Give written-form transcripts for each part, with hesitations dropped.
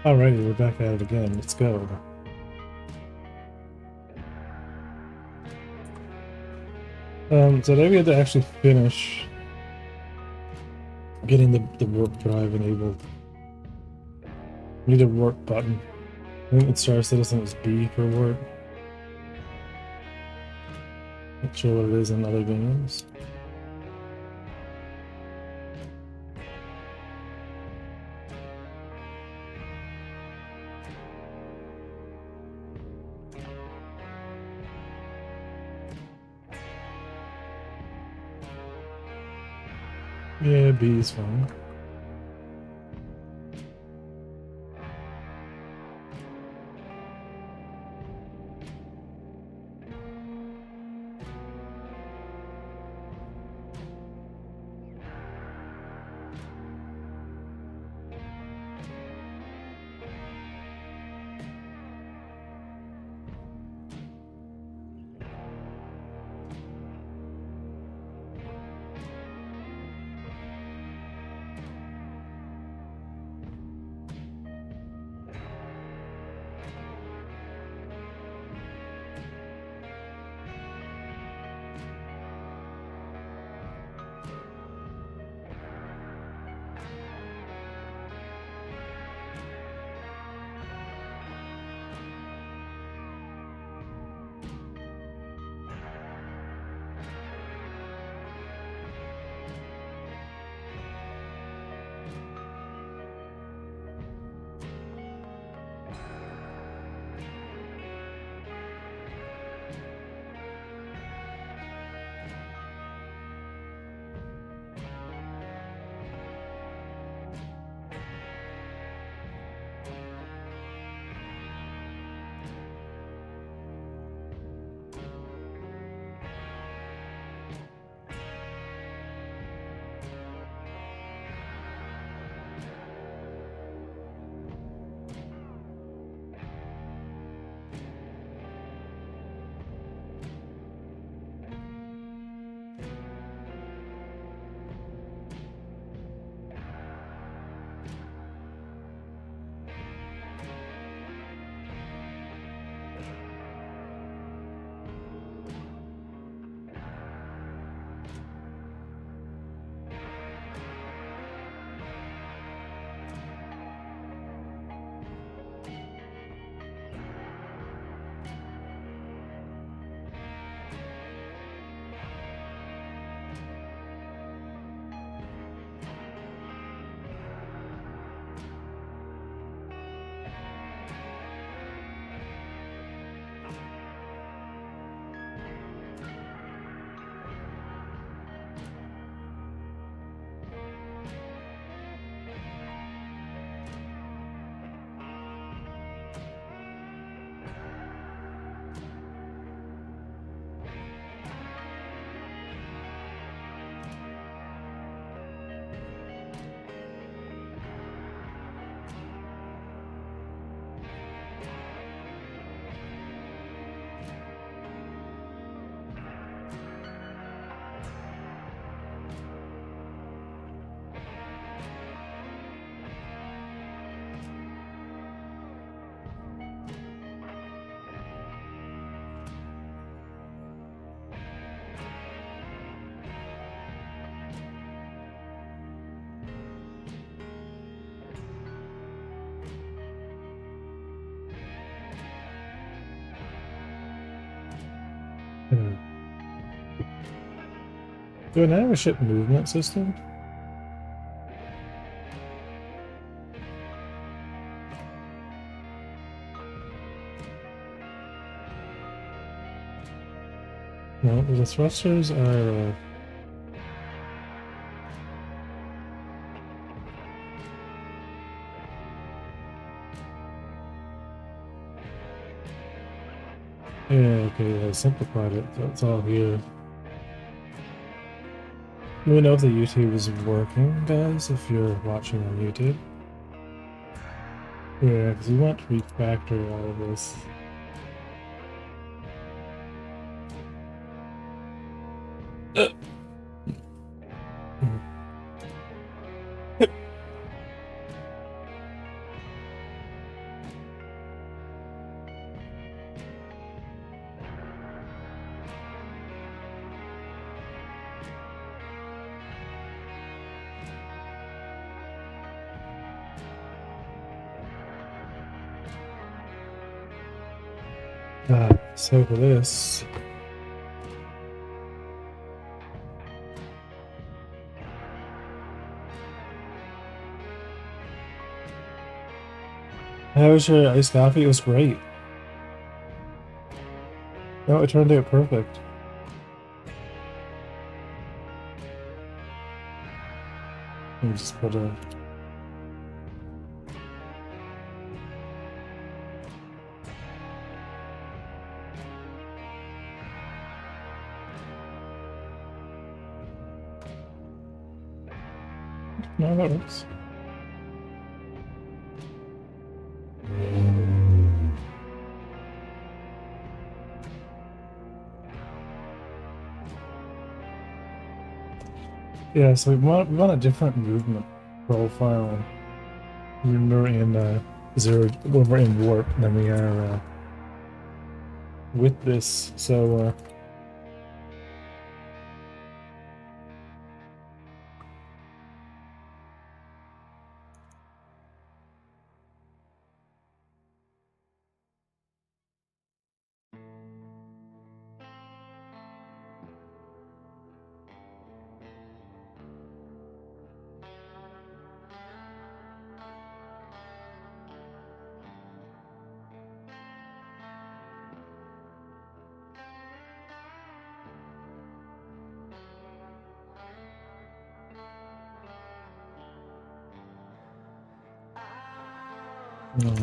Alrighty, we're back at it again. Let's go. Today we had to actually finish getting the warp drive enabled. We need a warp button. I think in Star Citizen it's B for warp. Not sure what it is in other games. Yeah, B is fine. Hmm. Do I have a ship movement system? No, the thrusters are. Yeah, okay, I simplified it, so it's all here. Let me know if the YouTube is working, guys, if you're watching on YouTube. Yeah, because we want to refactor all of this. So for this, how was your iced coffee? It was great. No, it turned out perfect. Let me just put a. No, that works. Yeah, so we want a different movement profile when we're in zero, when we're in warp than we are with this. So no.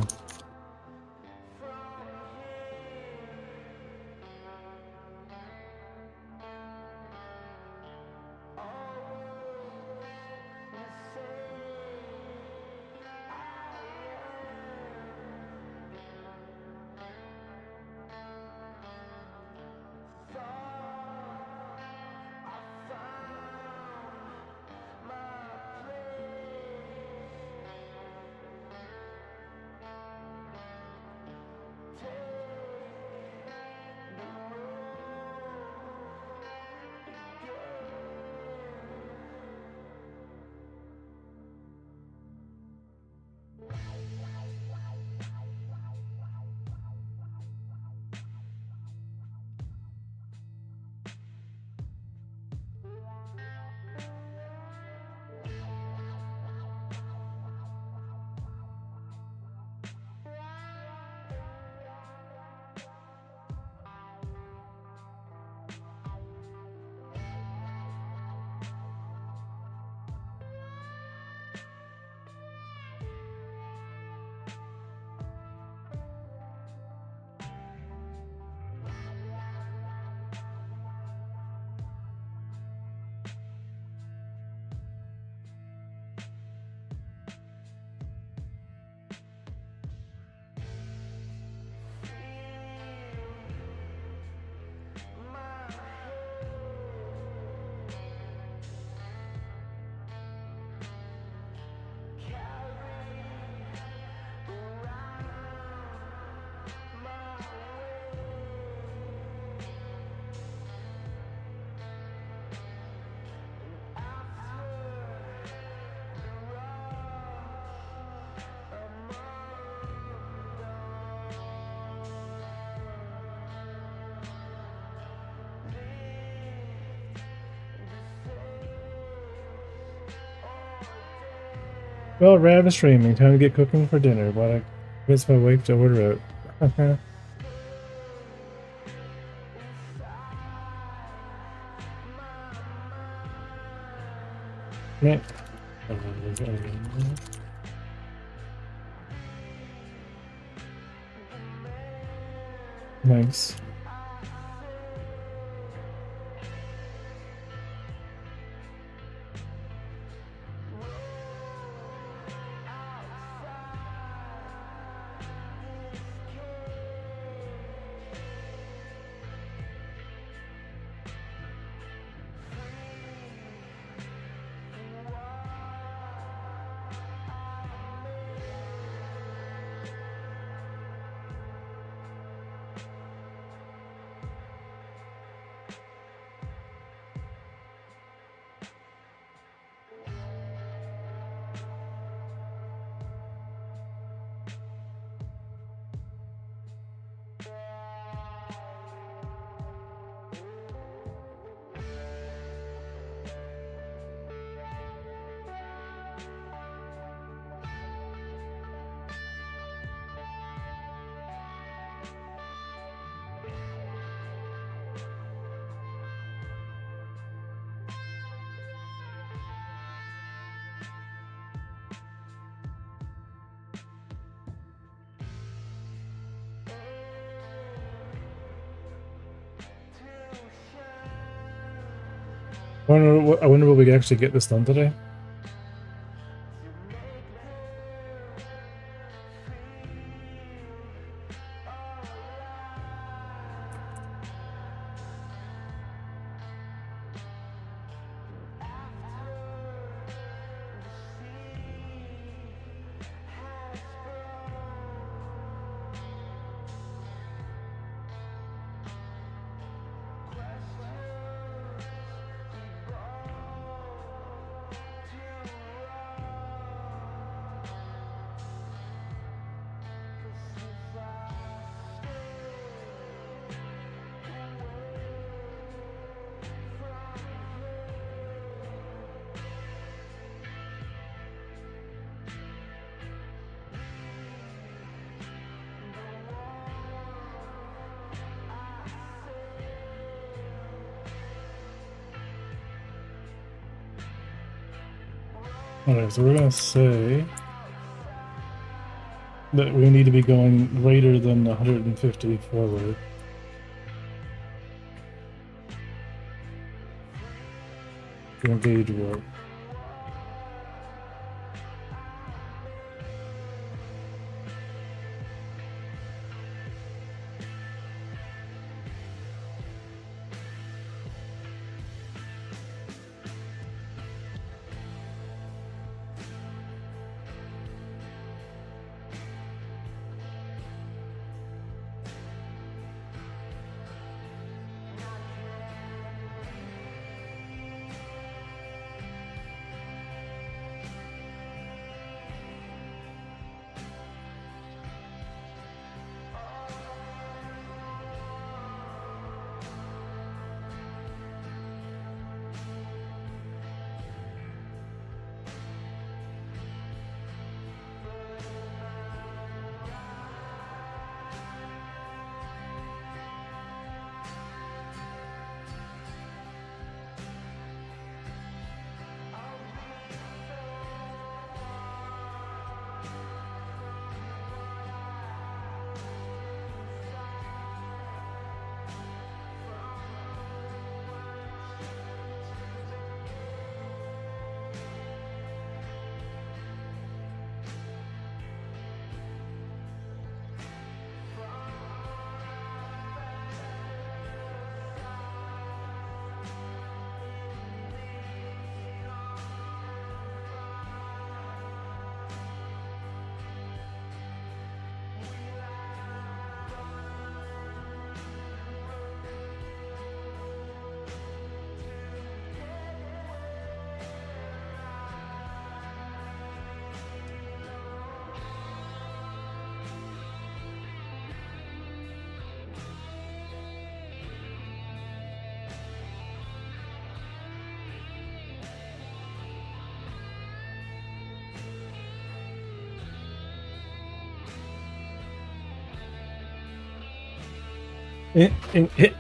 Well, Rav streaming. Time to get cooking for dinner. While I convince my wife to order out. Yeah. Nice. I wonder will we actually get this done today? Alright, so we're gonna say that we need to be going greater than 150 forward. To engage warp.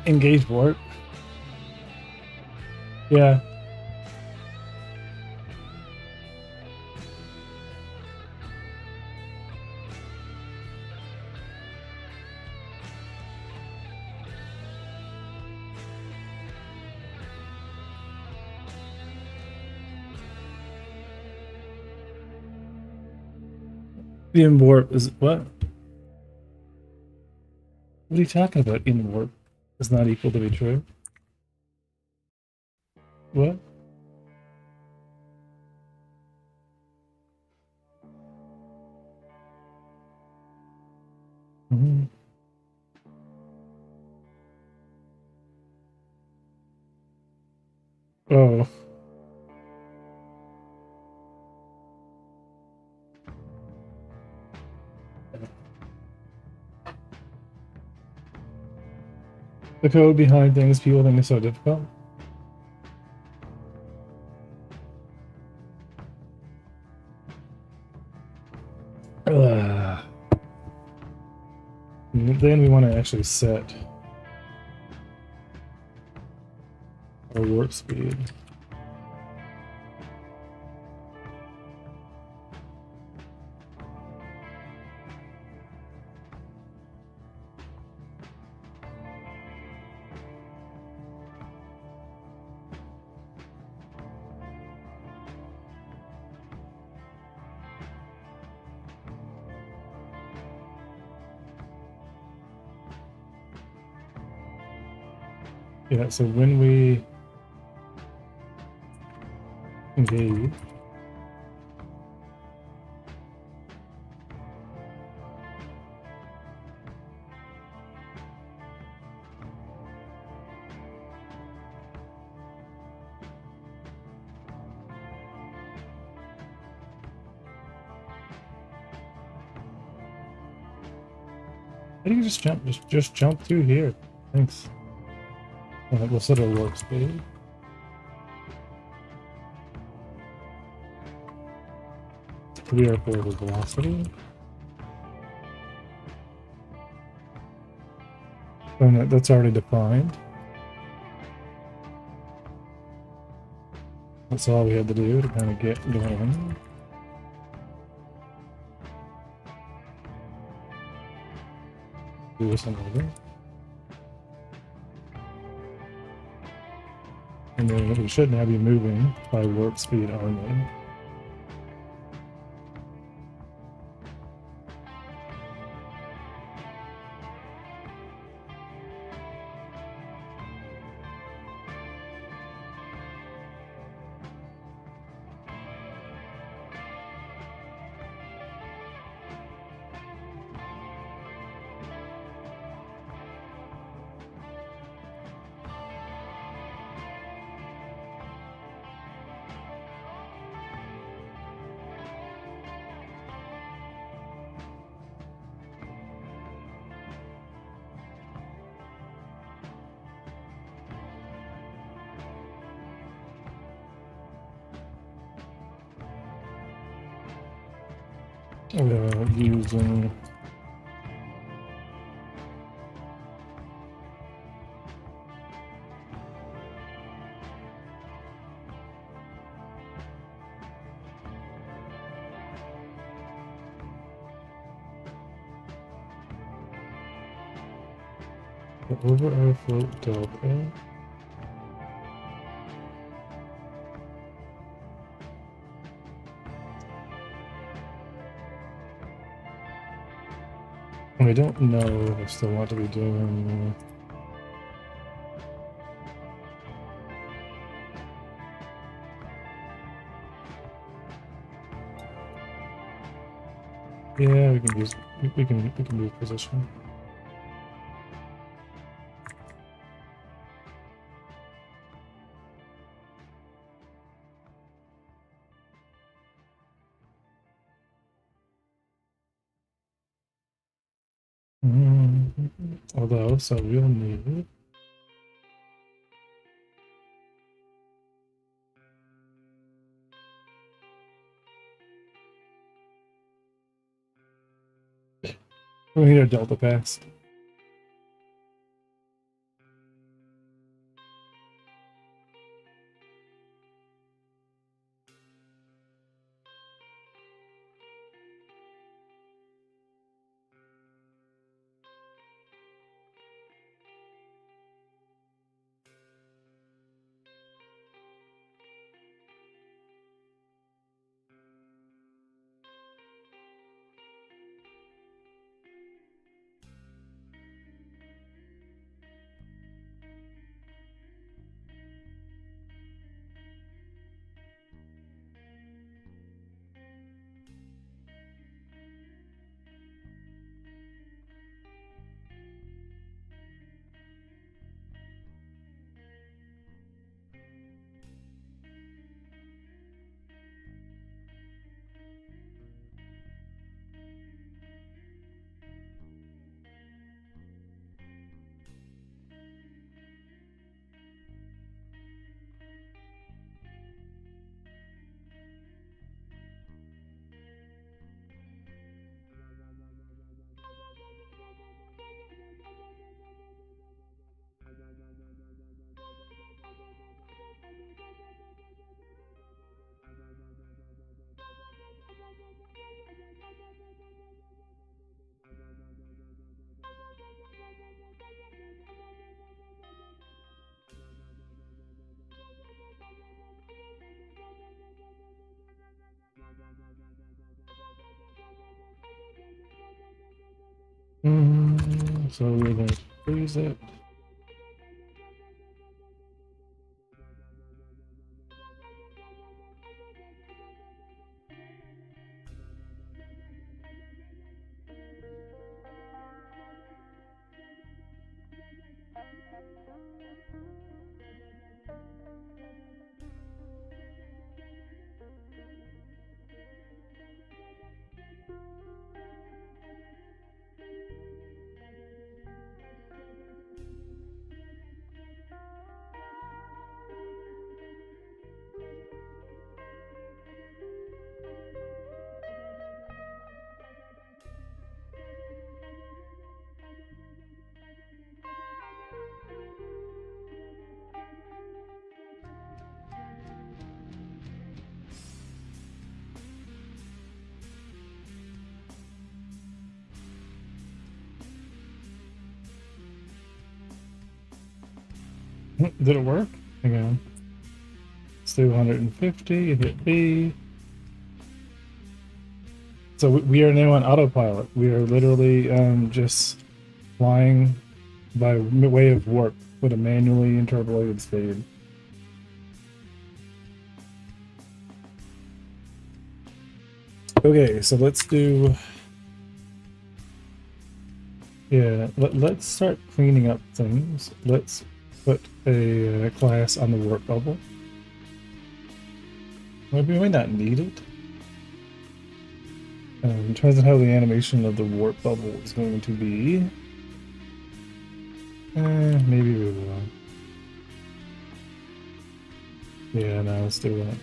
Engage warp. Yeah. The in warp is what? What are you talking about? In warp is not equal to be true. What? Mm-hmm. Oh. The code behind things people think is so difficult. Then we want to actually set our warp speed. Yeah, so when we engage, how do you just jump? Just jump through here. Thanks. Alright, we'll set our warp speed. We are forward velocity. And that's already defined. That's all we had to do to kind of get going. Do this another. And then we shouldn't have you moving by warp speed only. Using the over airflow delta. We don't know if we still want to be doing. Yeah, we can use. We can move position. Although, so we'll need. We need a delta pass. So we're going to freeze it. Did it work? Hang on. Let's do 150, hit B. So we are now on autopilot. We are literally just flying by way of warp with a manually interpolated speed. Okay, so let's do... Yeah, let's start cleaning up things. Let's put a class on the warp bubble. Maybe we might not need it. Depends on how the animation of the warp bubble is going to be. Maybe we will. Yeah, no, let's do that.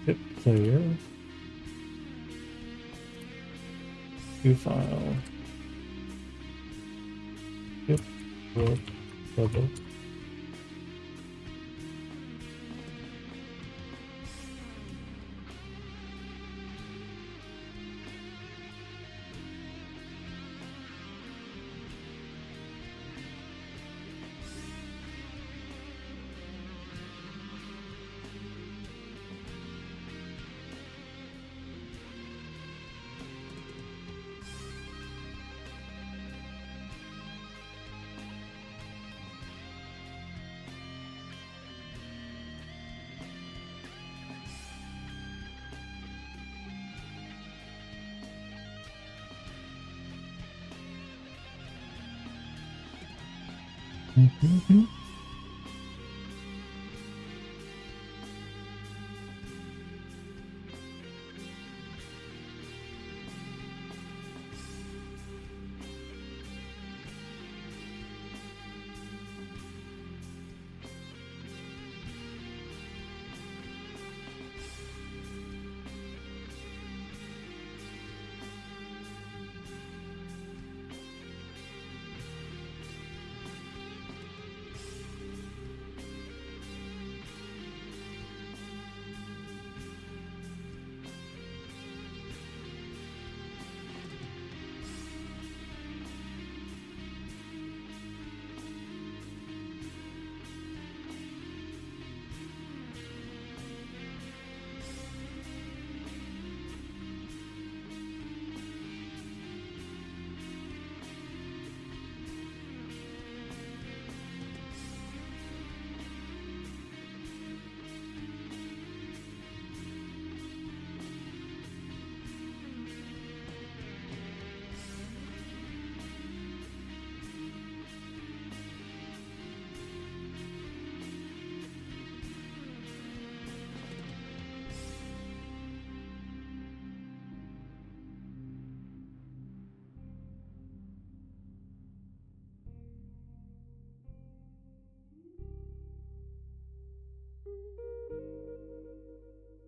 Hit player. New file. Yep. Warp bubble. Mm-hmm.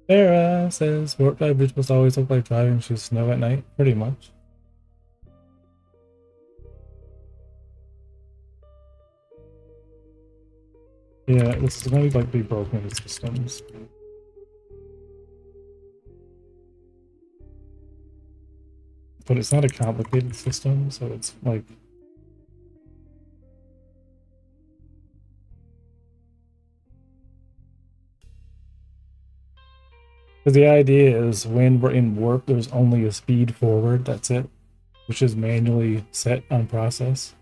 Sarah says warp drive bridge must always look like driving through snow at night, pretty much. Yeah, this is going to be like big broken systems. But it's not a complicated system, so it's like... Because the idea is when we're in warp, there's only a speed forward, that's it, which is manually set on process.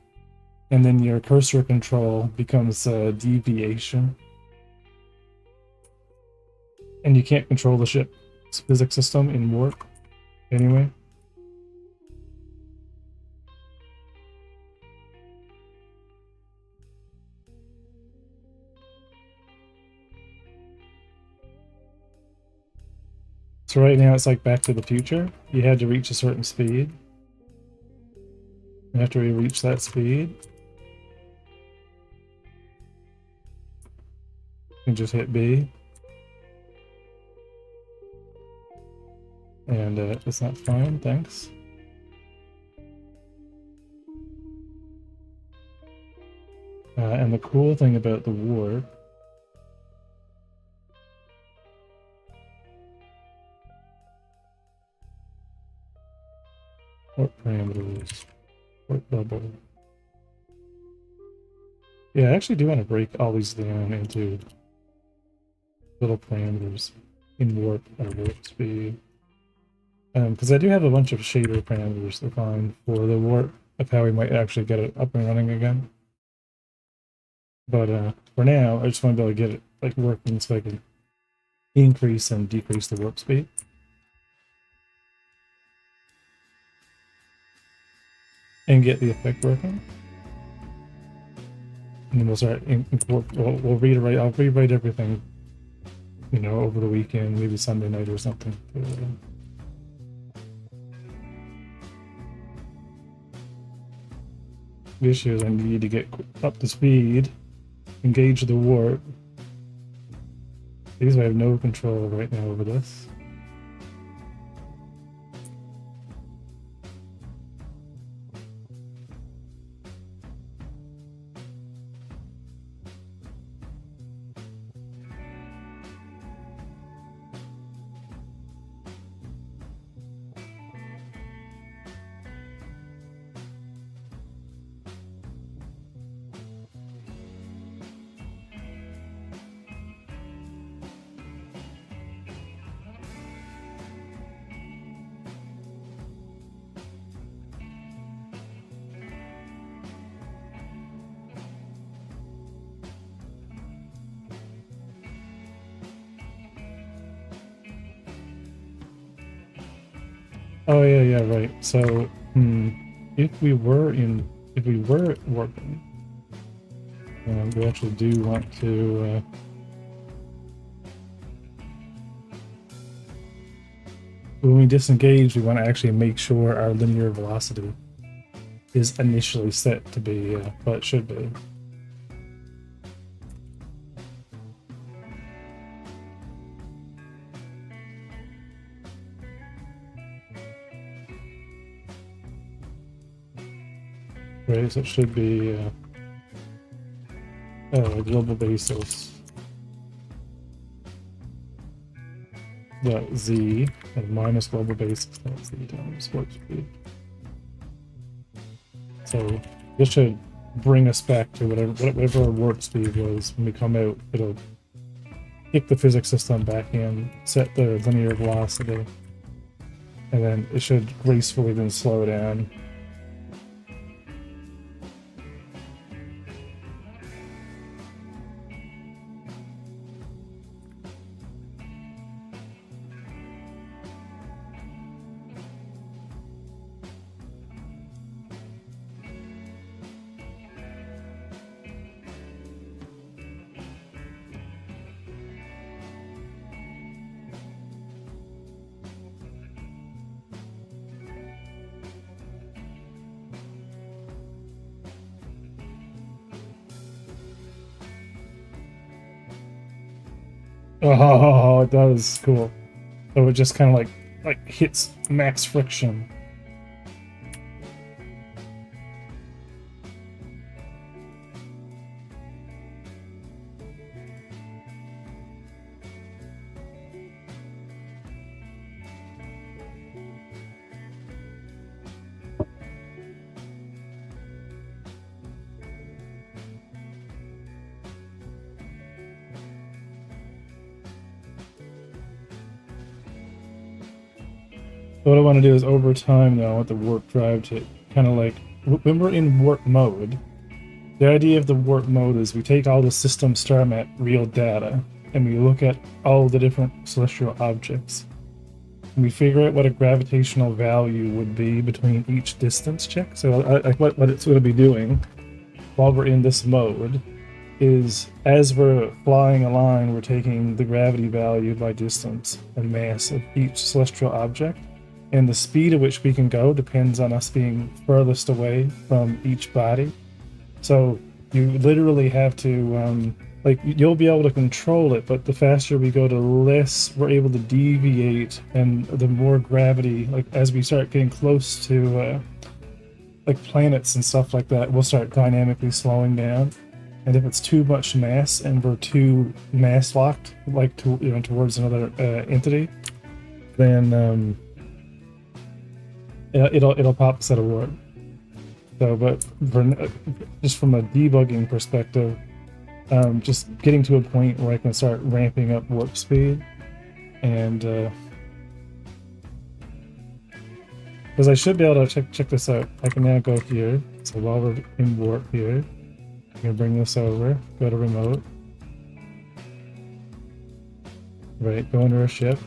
And then your cursor control becomes a deviation. And you can't control the ship's physics system in warp anyway. So right now it's like Back to the Future. You had to reach a certain speed. And after we reach that speed, you can just hit B. And it's not fine, thanks. And the cool thing about the warp Warp parameters. Warp bubble. Yeah, I actually do want to break all these down into little parameters in warp or warp speed. Because I do have a bunch of shader parameters defined for the warp of how we might actually get it up and running again. But for now, I just want to be able to get it like working so I can increase and decrease the warp speed. And get the effect working. And then we'll start, we'll rewrite, I'll rewrite everything, you know, over the weekend, maybe Sunday night or something. The issue is I need to get up to speed, engage the warp. These I have no control right now over this. Oh yeah, right. So, if we were working, we actually do want to. When we disengage, we want to actually make sure our linear velocity is initially set to be what it should be. Right, so it should be global basis. Z and minus global basis, that's Z times warp speed. So this should bring us back to whatever our warp speed was when we come out. It'll kick the physics system back in, set the linear velocity, and then it should gracefully then slow down. Oh, it does. Cool. So it just kind of like hits max friction. So what I want to do is over time though, I want the warp drive to kind of like, when we're in warp mode, the idea of the warp mode is we take all the system Starmap real data and we look at all the different celestial objects. And we figure out what a gravitational value would be between each distance check. So what it's going to be doing while we're in this mode is as we're flying a line, we're taking the gravity value by distance and mass of each celestial object. And the speed at which we can go depends on us being furthest away from each body. So you literally have to, like, you'll be able to control it, but the faster we go, the less we're able to deviate, and the more gravity, like, as we start getting close to, like, planets and stuff like that, we'll start dynamically slowing down. And if it's too much mass and we're too mass locked, like, towards another entity, then, it'll pop a set of warp. So, but just from a debugging perspective, just getting to a point where I can start ramping up warp speed, and because I should be able to check this out. I can now go here. So while we're in warp here, I'm gonna bring this over. Go to remote. Right, go into our ship.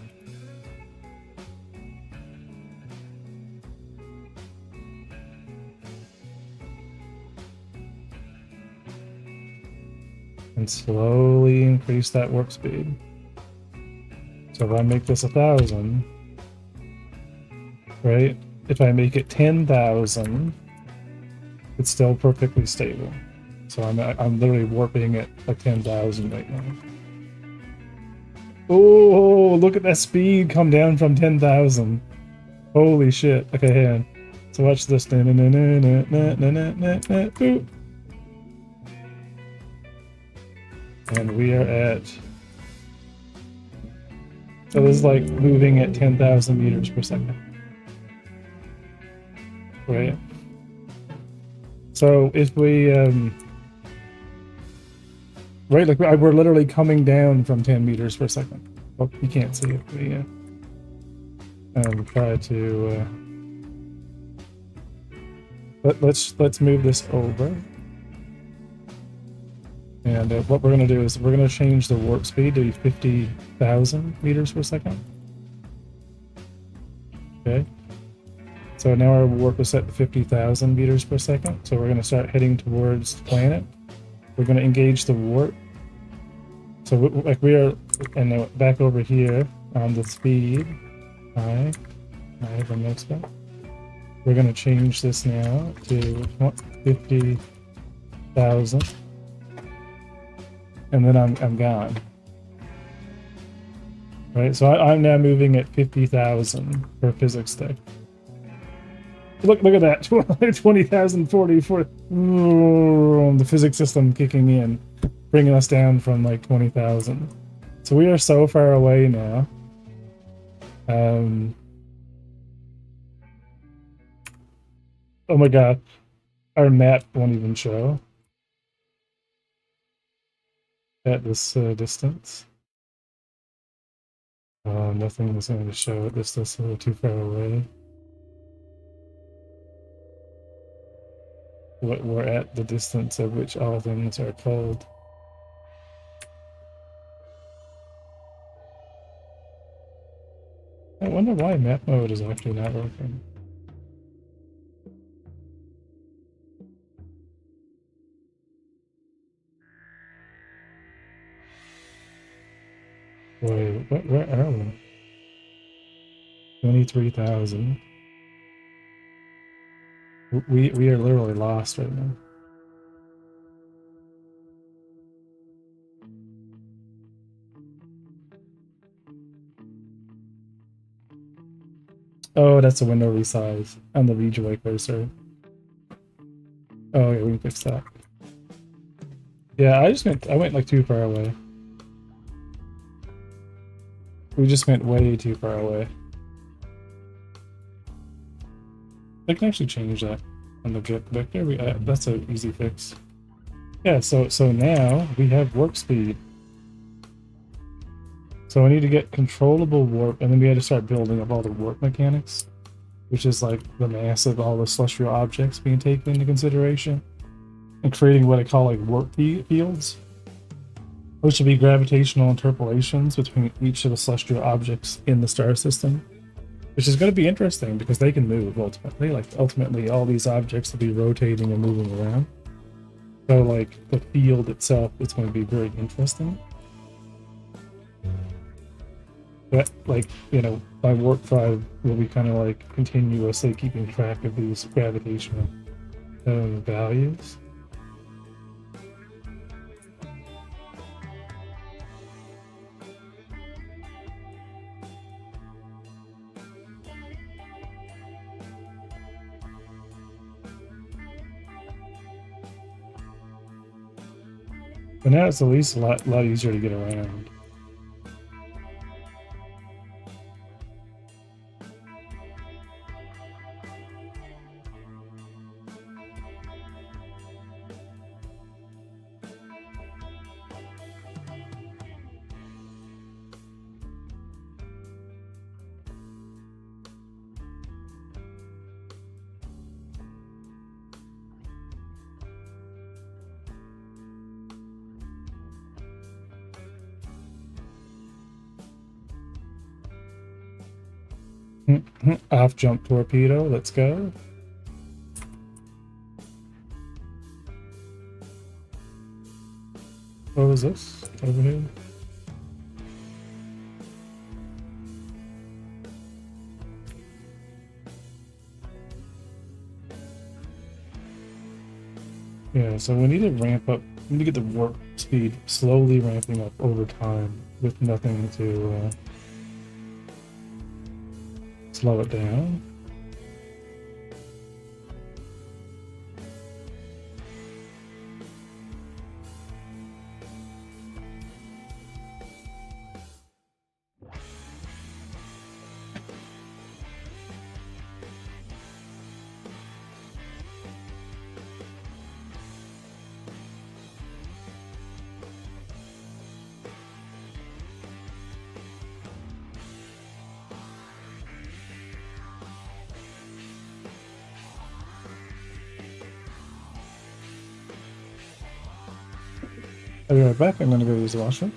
And slowly increase that warp speed. So if I make this 1,000, right? If I make it 10,000, it's still perfectly stable. So I'm literally warping it like 10,000 right now. Oh, look at that speed come down from 10,000. Holy shit. Okay, hang on. So watch this. And we are at... So this is like moving at 10,000 meters per second. Right? So if we... right, like we're literally coming down from 10 meters per second. Well, you can't see it. We try to... let's move this over. And what we're going to do is we're going to change the warp speed to 50,000 meters per second. Okay. So now our warp is set to 50,000 meters per second. So we're going to start heading towards the planet. We're going to engage the warp. So like we are, and now back over here on the speed. I have a next one. We're going to change this now to 50,000. And then I'm gone. Right, so I'm now moving at 50,000 per physics stick. Look at that, 20,044. The physics system kicking in, bringing us down from like 20,000. So we are so far away now. Oh my god, our map won't even show at this distance. Nothing is going to show at this distance, too far away. We're at the distance at which all things are cold. I wonder why map mode is actually not working. Wait, where are we? 23,000. We are literally lost right now. Oh, that's a window resize on the rejoy cursor. Oh yeah, we can fix that. Yeah, I went like too far away. We just went way too far away. I can actually change that on the vector. That's an easy fix. Yeah, so now we have warp speed. So I need to get controllable warp, and then we had to start building up all the warp mechanics, which is like the mass of all the celestial objects being taken into consideration, and creating what I call like warp fields, which would be gravitational interpolations between each of the celestial objects in the star system, which is going to be interesting because they can move ultimately. Like ultimately, all these objects will be rotating and moving around. So like the field itself is going to be very interesting. But like, you know, my warp drive will be kind of like continuously keeping track of these gravitational values. But now it's at least a lot easier to get around. Off jump torpedo, let's go. What was this? Over here? Yeah, so we need to ramp up. We need to get the warp speed slowly ramping up over time with nothing to slow it down. I'll be right back. I'm gonna go use the washroom.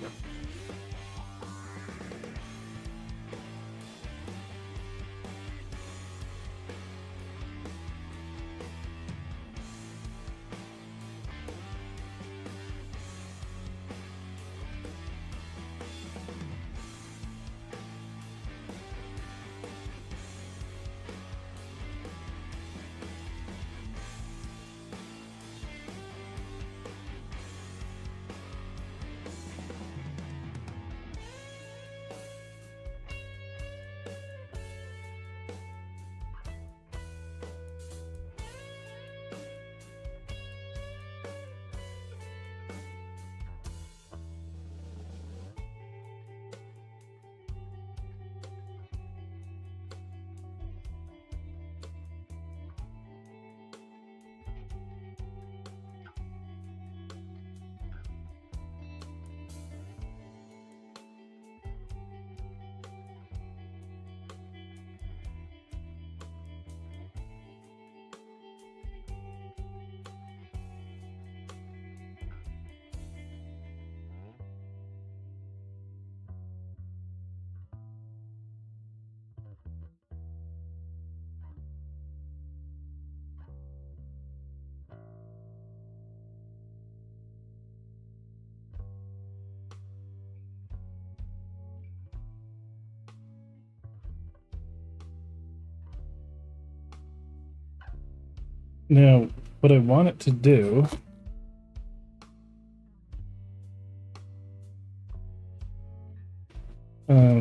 Now, what I want it to do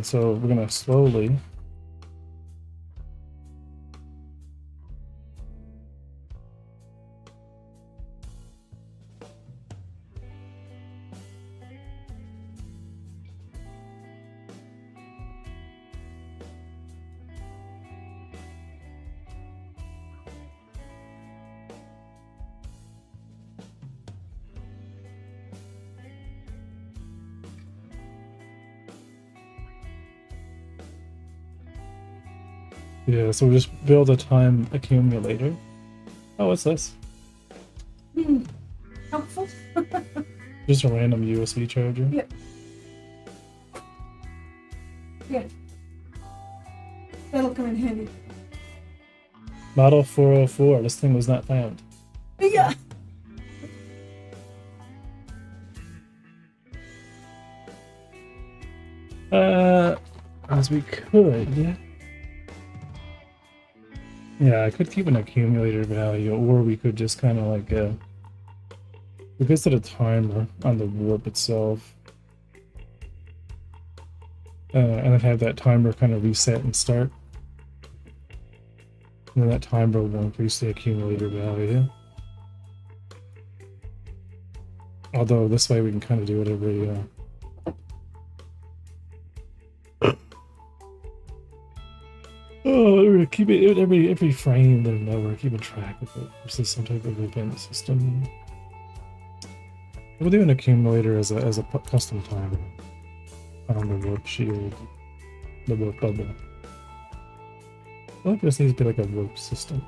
so we're gonna slowly so we'll just build a time accumulator. Oh, what's this? Helpful. Just a random USB charger. Yep. Yeah. That'll come in handy. Model 404. This thing was not found. Yeah. As we could. Yeah, I could keep an accumulator value, or we could just kind of like we could set a timer on the warp itself, and then have that timer kind of reset and start. And then that timer will increase the accumulator value. Although this way we can kind of do whatever we oh, keep it every frame. Then we're keeping track of it versus some type of event system. We'll do an accumulator as a custom timer on the warp shield, the warp bubble. I feel like this needs to be like a warp system.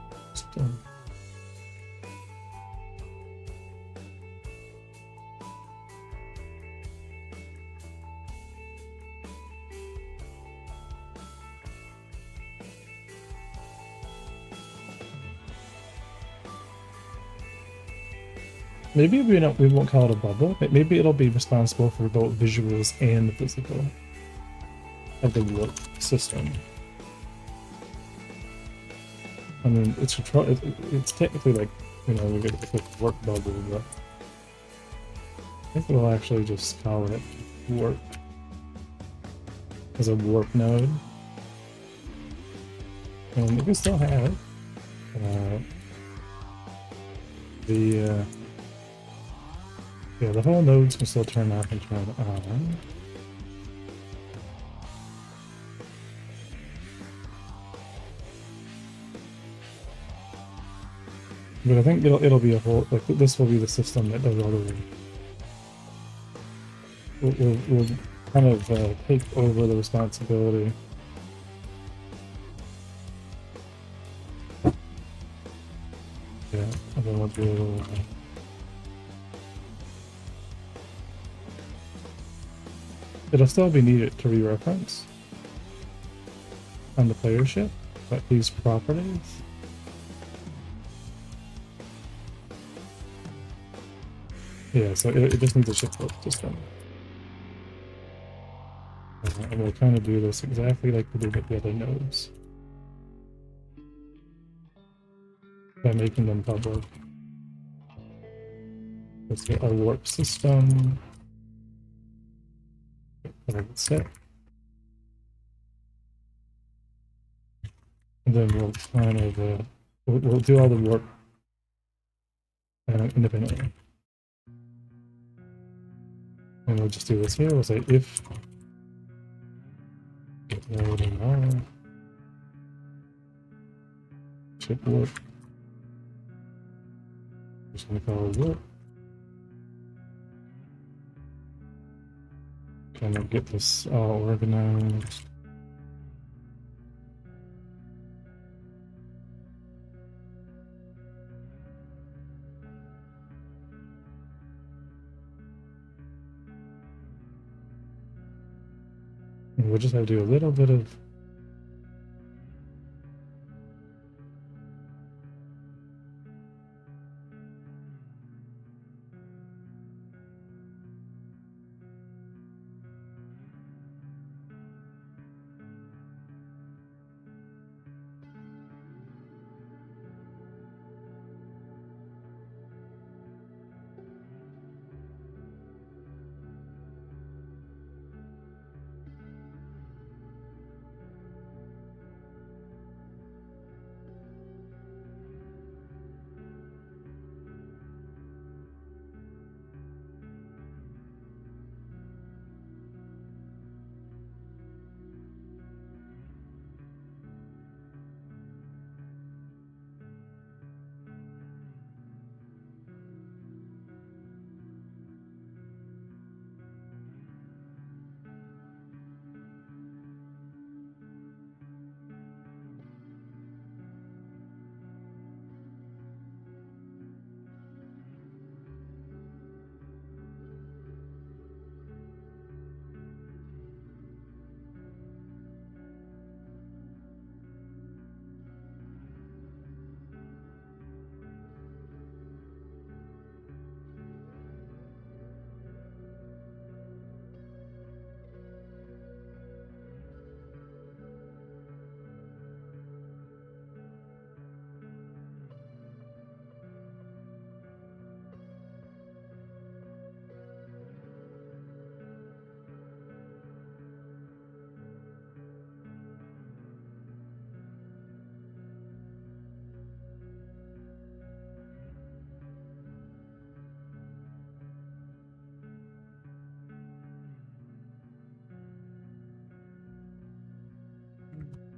Maybe we won't call it a bubble. Maybe it'll be responsible for both visuals and the physical of the warp system. I mean, it's control. It's technically like, you know, we get a warp bubble, but I think we'll actually just call it warp as a warp node, and we can still have the yeah, the whole nodes can still turn off and turn on. But I think it'll be a whole, like, this will be the system that does all the, will kind of take over the responsibility. Yeah, and then we'll do it'll still be needed to re-reference on the player ship, but these properties. Yeah, so it just needs a ship build system. And we'll kind of do this exactly like we did with the other nodes, by making them public. Let's get our warp system. Whatever it's set. And then we'll kind of we'll do all the warp independently. And we'll just do this here. We'll say if loading on ship warp. Just gonna call it warp. Kind of get this all organized. And we'll just have to do a little bit of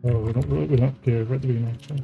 oh, we don't care at the beginning actually.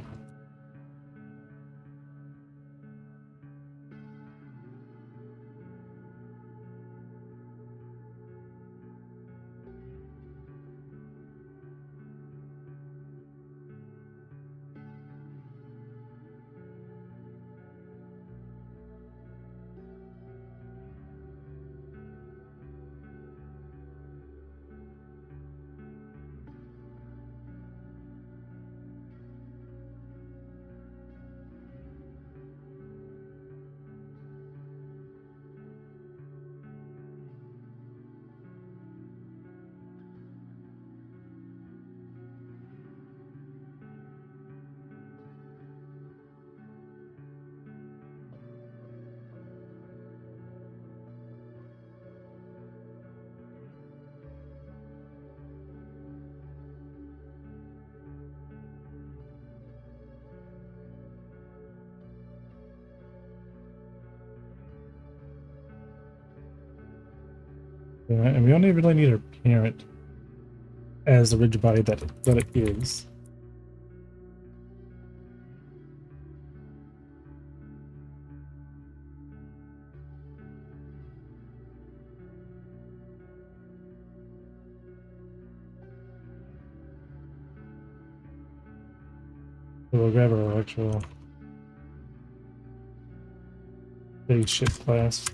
Yeah, and we only really need our parent as the rigid body that it is. So we'll grab our actual big ship class.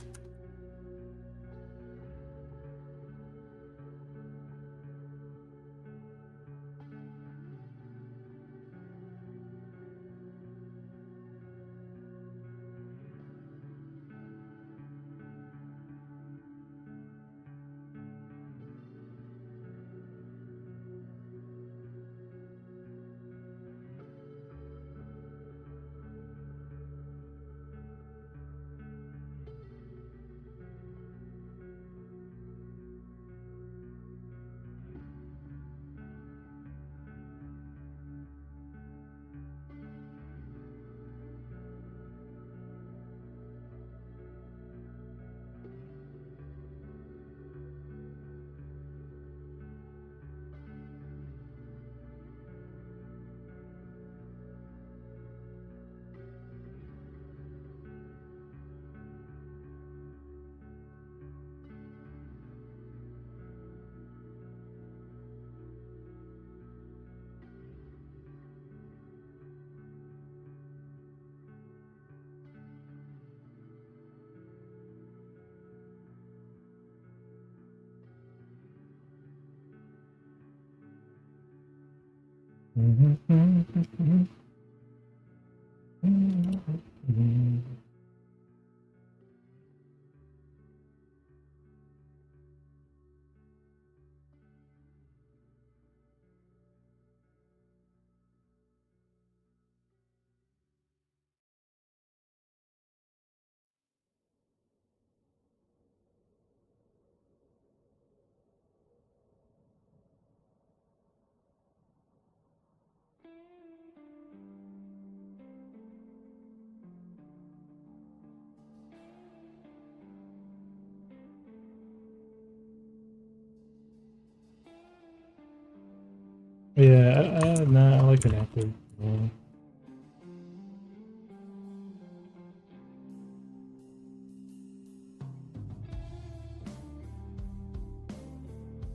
Yeah, nah, I like an active.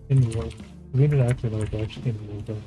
In work. We need active like actually in work.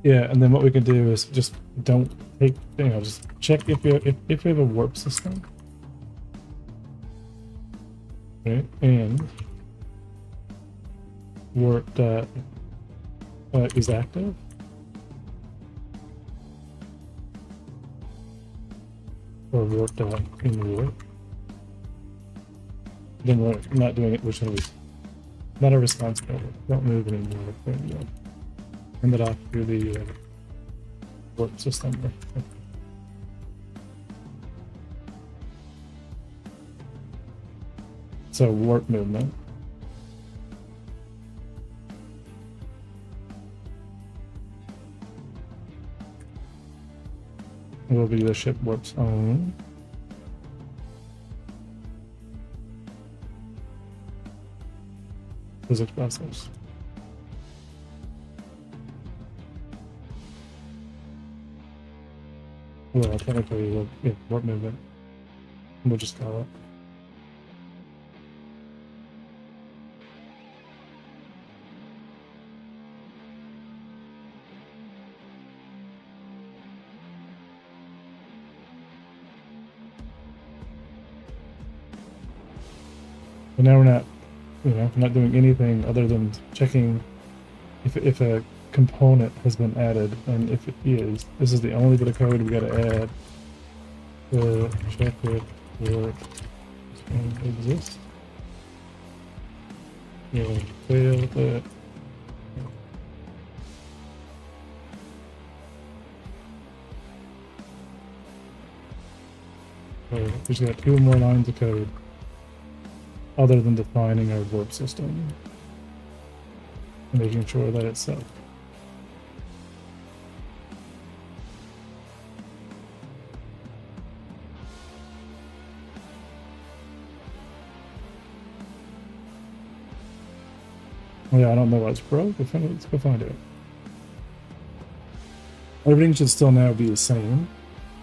Yeah, and then what we can do is just don't take, just check if we have a warp system, right? And warp that is active. Or warp that in warp. Then we're not doing it, which is not a responsibility. Don't move anymore. Turn that off through the warp system. So warp movement. Will be the ship warp's own. Physics process. Well, technically, warp movement. We'll just call it. But now we're not doing anything other than checking if a component has been added, and if it is, this is the only bit of code we got to add to check it for exists. We'll fail that. So we just got 2 more lines of code other than defining our warp system, making sure that it's safe. Yeah, I don't know what's broke. Let's go find it. Everything should still now be the same.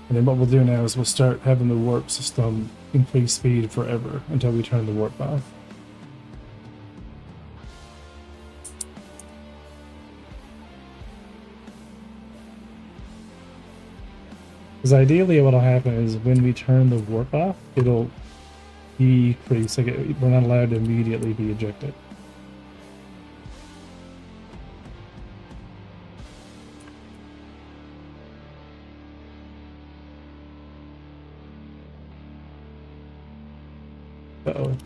And then what we'll do now is we'll start having the warp system increase speed forever until we turn the warp off. Because ideally what'll happen is when we turn the warp off, it'll decrease. Like we're not allowed to immediately be ejected. Uh-oh.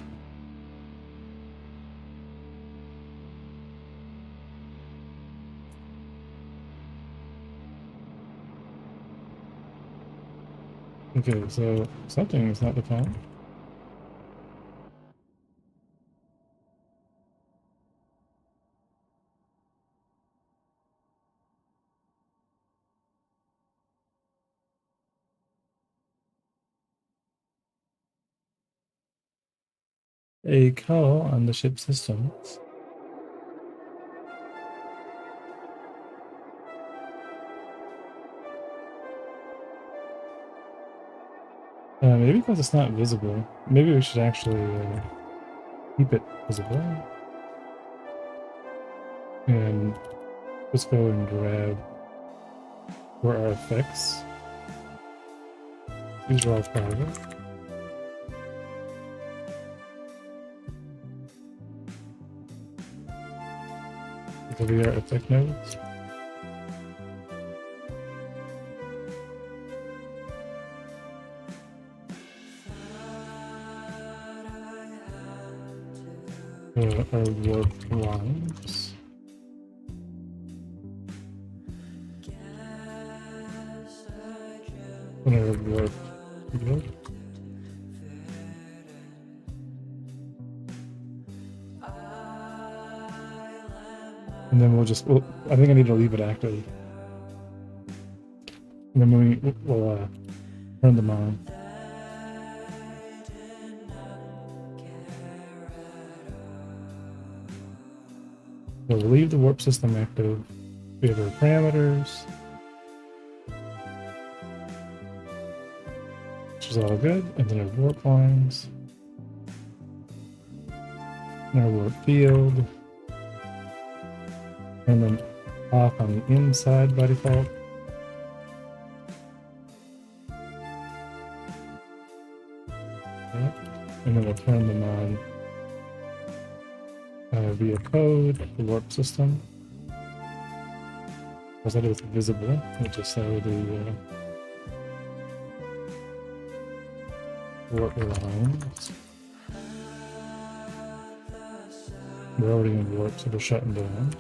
Okay, so something is not defined. A call on the ship systems. Maybe because it's not visible. Maybe we should actually keep it visible. And let's go and grab for our effects. These are all private. These are our effect nodes. Our warp lines. And our warp field. And then I think I need to leave it active. And then we'll turn them on. We'll leave the warp system active. We have our parameters. is all good. And then our warp lines. And our warp field. And then off on the inside by default. Okay. And then we'll turn them on via code, the warp system. Because that is visible, which is how the warp lines. We're already in warp, so we're shutting down.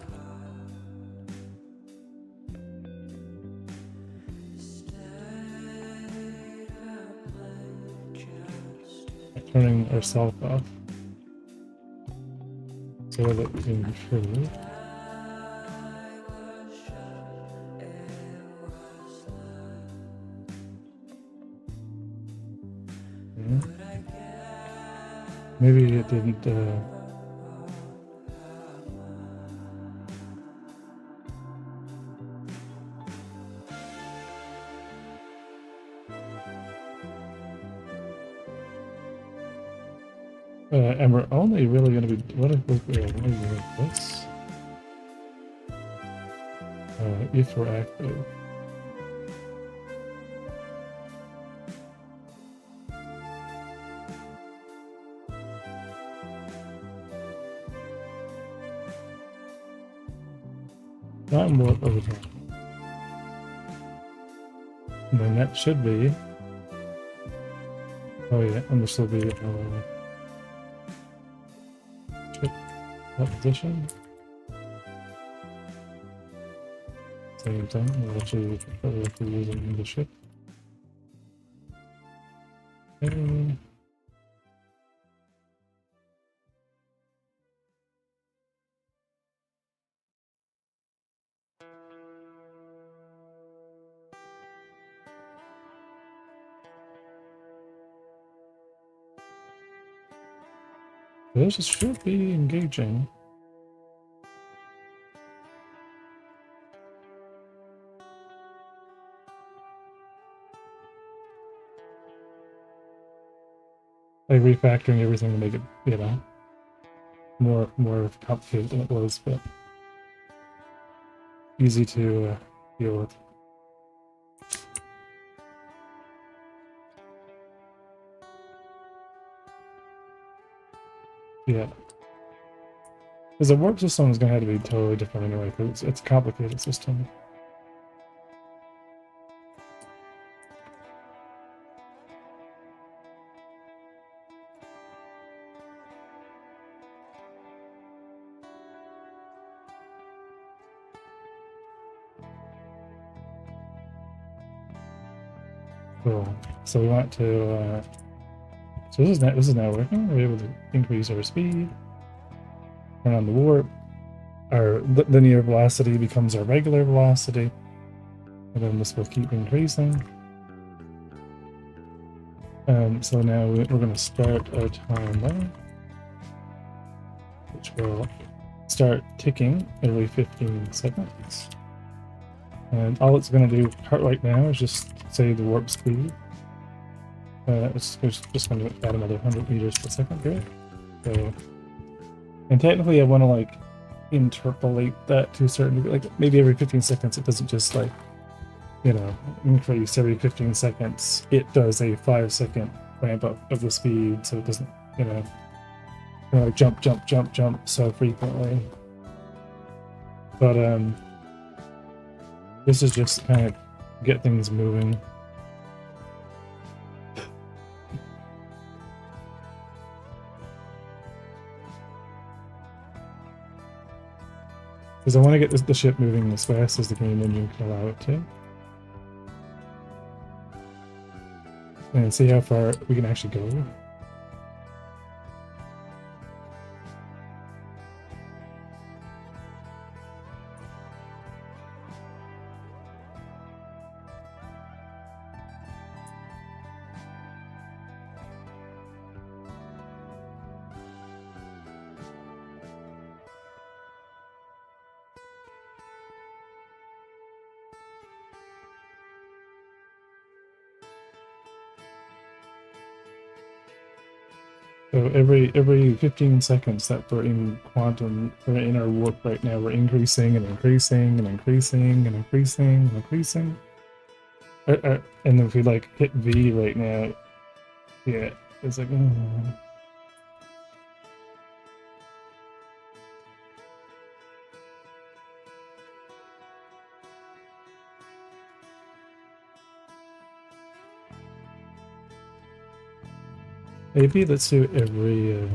Turning ourselves off so that we can be free. Maybe it didn't. And we're only really going to be. What if we're only doing this? If we're active. Not in warp over time. And then that should be. Oh yeah, and this will be that position. Same thing, we'll actually if we're using the ship. Okay. This should be engaging. Like refactoring everything to make it, you know, more complicated than it was, but easy to deal with. Yeah. Because the warp system is going to have to be totally different anyway, because it's a complicated system. Cool. So we want to. So this is now working. We're able to increase our speed. Turn on the warp. Our linear velocity becomes our regular velocity, and then this will keep increasing. So now we're going to start our timer, which will start ticking every 15 seconds. And all it's going to do right now is just say the warp speed. It's just going to add another 100 meters per second to it. So, and technically I want to like interpolate that to a certain degree, like maybe every 15 seconds it doesn't just like, you know, increase every 15 seconds. It does a 5-second ramp up of the speed, so it doesn't, you know, like jump so frequently. But this is just kind of get things moving. Because I want to get the ship moving as fast as the game engine can allow it to. And see how far we can actually go. So every 15 seconds that we're in quantum, we're in our warp right now, we're increasing and increasing and increasing and increasing and increasing. And if we like hit V right now, yeah, it's like. Maybe let's do every.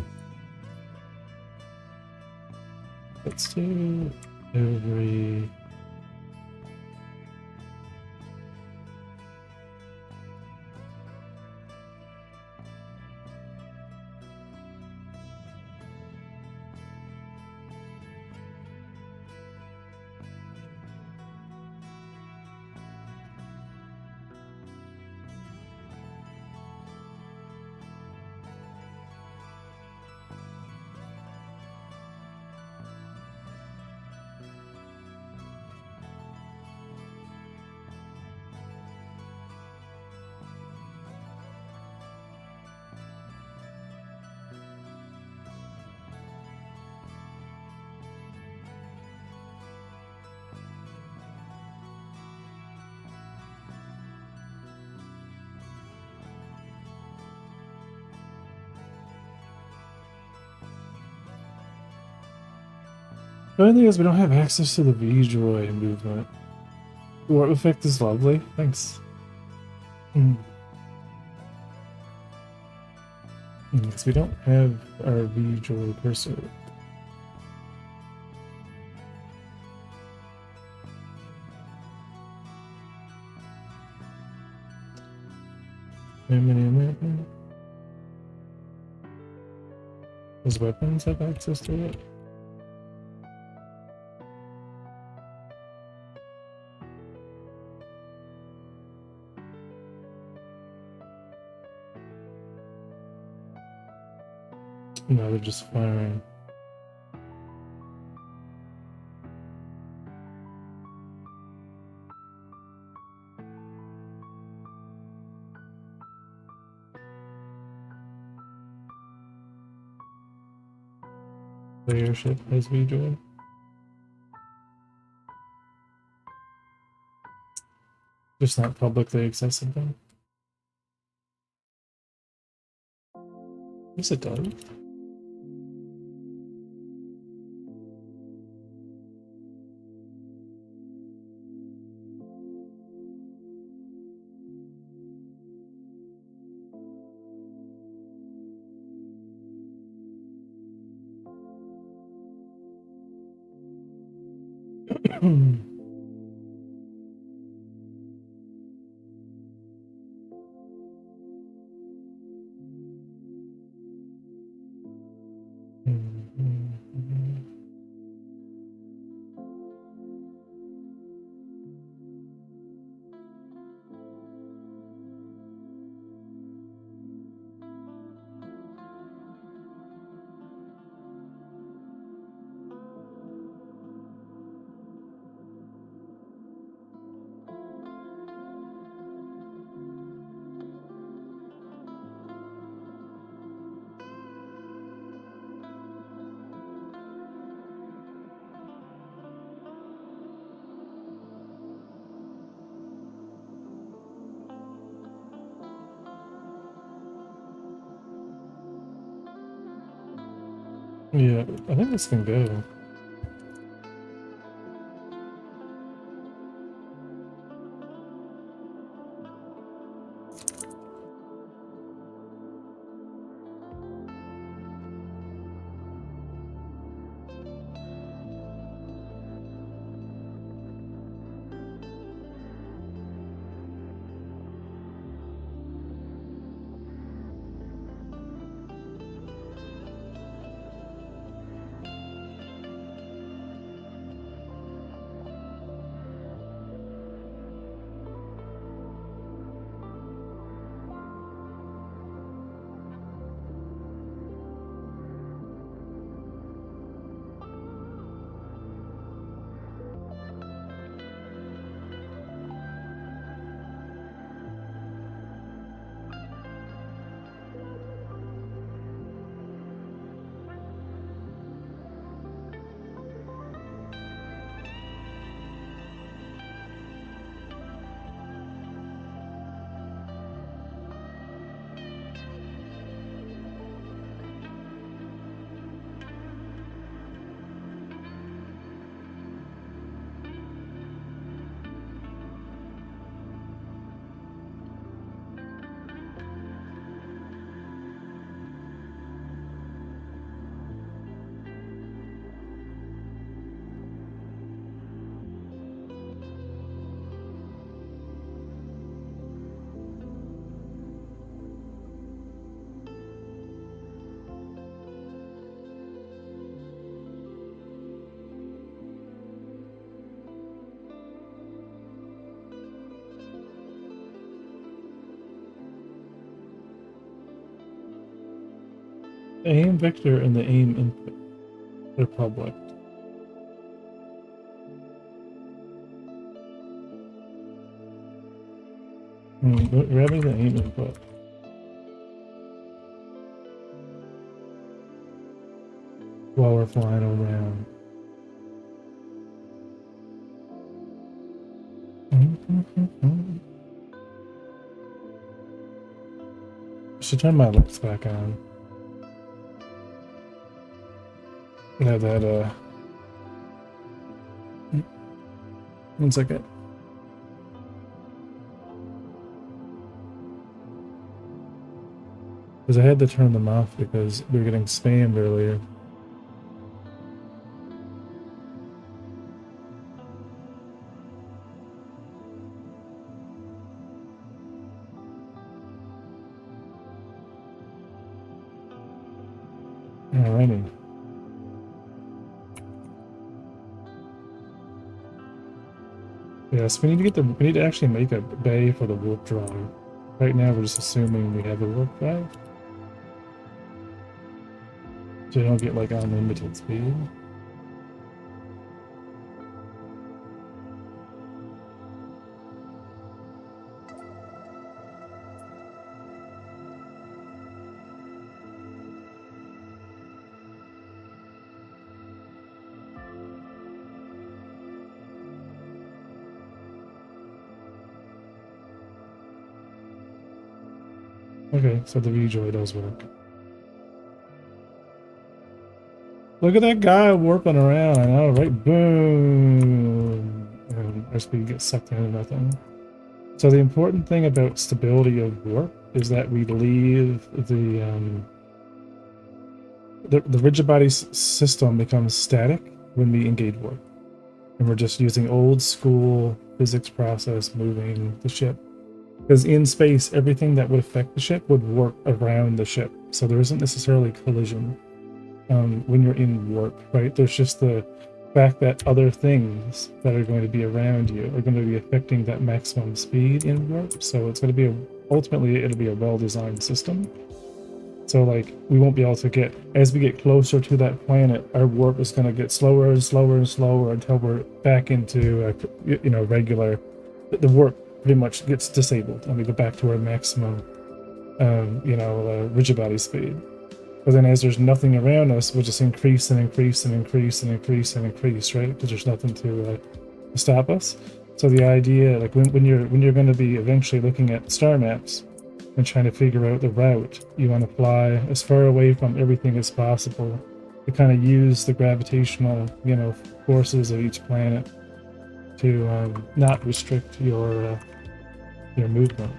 Let's do every. The only thing is we don't have access to the V-Joy movement. Warp effect is lovely. Thanks. Because we don't have our V-Joy cursor. Does weapons have access to it? No, they're just firing. The airship has V-Joy. Just not publicly accessible. Yes, it does. Yeah, I think this can go. The aim vector and the aim input, they're public. Grabbing the aim input. While we're flying around. I should turn my lights back on. Yeah, that, 1 second. Because I had to turn them off because we were getting spammed earlier. Alrighty. Yes, we need to actually make a bay for the warp drive. Right now we're just assuming we have a warp drive. So you don't get like unlimited speed. Okay, so the rejoy does work. Look at that guy warping around, I know, right? Boom! And our speed gets sucked into nothing. So the important thing about stability of warp is that we leave the rigid body system becomes static when we engage warp. And we're just using old school physics process moving the ship. Because in space, everything that would affect the ship would warp around the ship. So there isn't necessarily collision when you're in warp, right? There's just the fact that other things that are going to be around you are going to be affecting that maximum speed in warp. So it's going to be ultimately it'll be a well-designed system. So like we won't be able to get, as we get closer to that planet, our warp is going to get slower and slower and slower until we're back into regular. The warp pretty much gets disabled and we go back to our maximum rigid body speed. But then as there's nothing around us, we'll just increase and increase and increase and increase and increase, right? Because there's nothing to stop us. So the idea, like when you're going to be eventually looking at star maps and trying to figure out the route, you want to fly as far away from everything as possible to kind of use the gravitational, forces of each planet to not restrict your movement.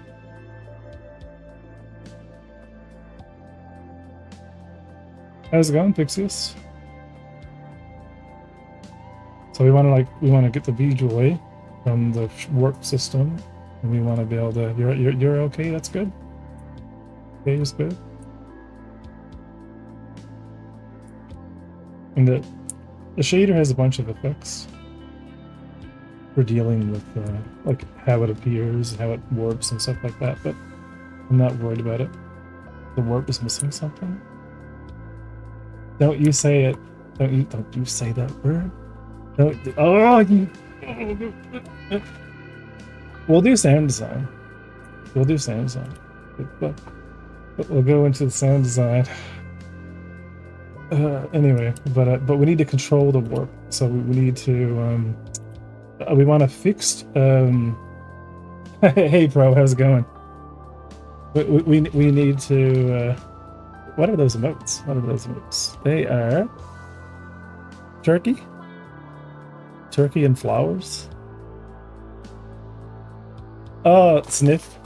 How's it going, Pixius? So we want to get the V-Joy from the warp system, and we want to be able to. You're okay. That's good. Okay, is good. And the shader has a bunch of effects for dealing with like how it appears, how it warps, and stuff like that. But I'm not worried about it. The warp is missing something. Don't you say it. Don't you say that word. We'll do sound design. But we'll go into the sound design. Anyway, but we need to control the warp. So we need to we want a fixed hey bro, how's it going? We need to what are those emotes? They are turkey and flowers. Oh, sniff.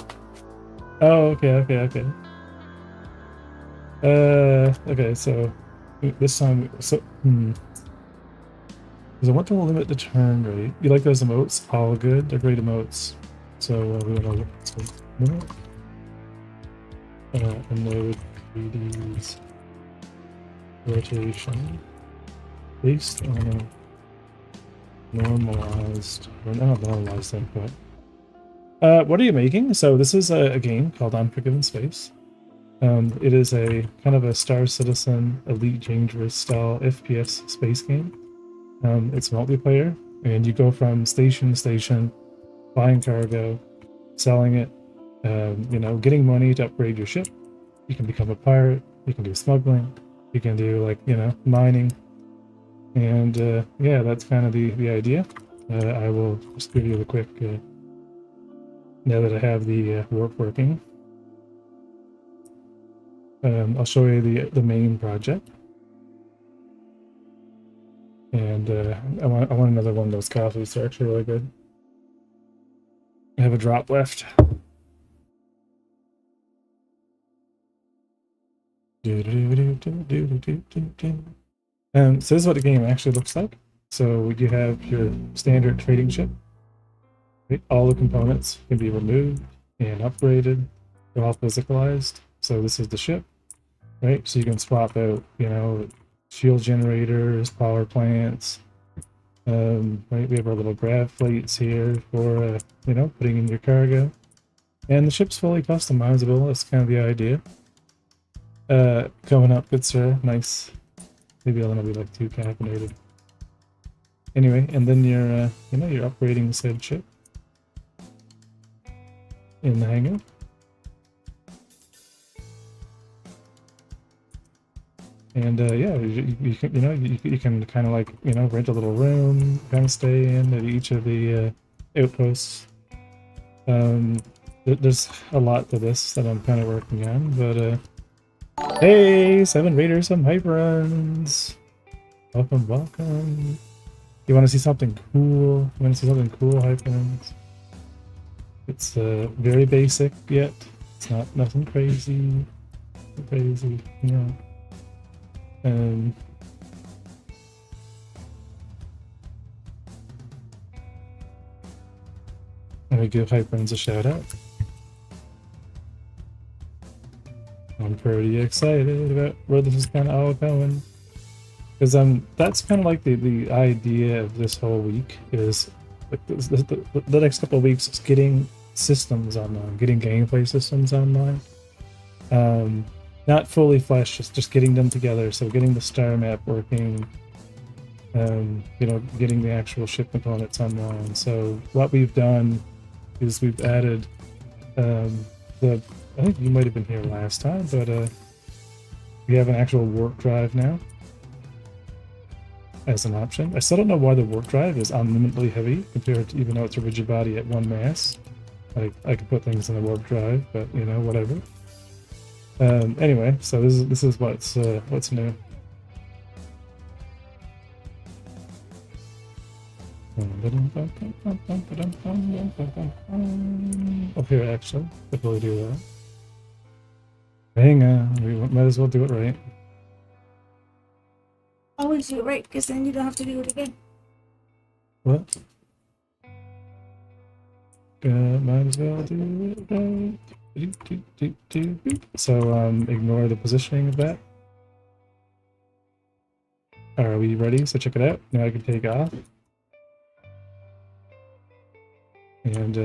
Oh, okay. Okay, so this time, so because I want to limit the turn rate. You like those emotes? All good. They're great emotes. So we want to look at this one. 3D's rotation based on a normalized, or not normalized input. What are you making? So this is a game called Unforgiven Space. It is a kind of a Star Citizen Elite Dangerous style FPS space game. It's multiplayer, and you go from station to station, buying cargo, selling it, getting money to upgrade your ship. You can become a pirate, you can do smuggling, you can do mining, and yeah, that's kind of the idea. I will just give you the quick, now that I have the warp working, I'll show you the main project. And I want another one of those coffees. They're actually really good. I have a drop left. So this is what the game actually looks like. So you have your standard trading ship. Right? All the components can be removed and upgraded. They're all physicalized. So this is the ship, right? So you can swap out, shield generators, power plants. Right, we have our little grav plates here for putting in your cargo, and the ship's fully customizable. That's kind of the idea. Coming up, good sir. Nice. Maybe I'll be like too caffeinated. Anyway, and then you're upgrading said ship in the hangar. And yeah, you can kind of rent a little room, kind of stay in at each of the outposts. There's a lot to this that I'm kind of working on, but hey, 7 Raiders, some hyper runs. Welcome, welcome. You want to see something cool? You want to see something cool, hyper runs? It's very basic yet. It's not nothing crazy, Let me give Hyperins a shout out. I'm pretty excited about where this is kind of all going. Because that's kind of like the idea of this whole week is like the next couple of weeks is getting systems online, getting gameplay systems online. Not fully fleshed, just getting them together. So getting the Starmap working, getting the actual ship components online. So what we've done is we've added I think you might have been here last time, but we have an actual warp drive now as an option. I still don't know why the warp drive is unlimitedly heavy compared to, even though it's a rigid body at 1 mass. I could put things in the warp drive, but whatever. Anyway, so this is what's new. Oh, here actually, before we do that, hang on, we might as well do it right. Always do it right, because then you don't have to do it again. What? Might as well do it right. So ignore the positioning of that. Are we ready? So check it out. Now I can take off. And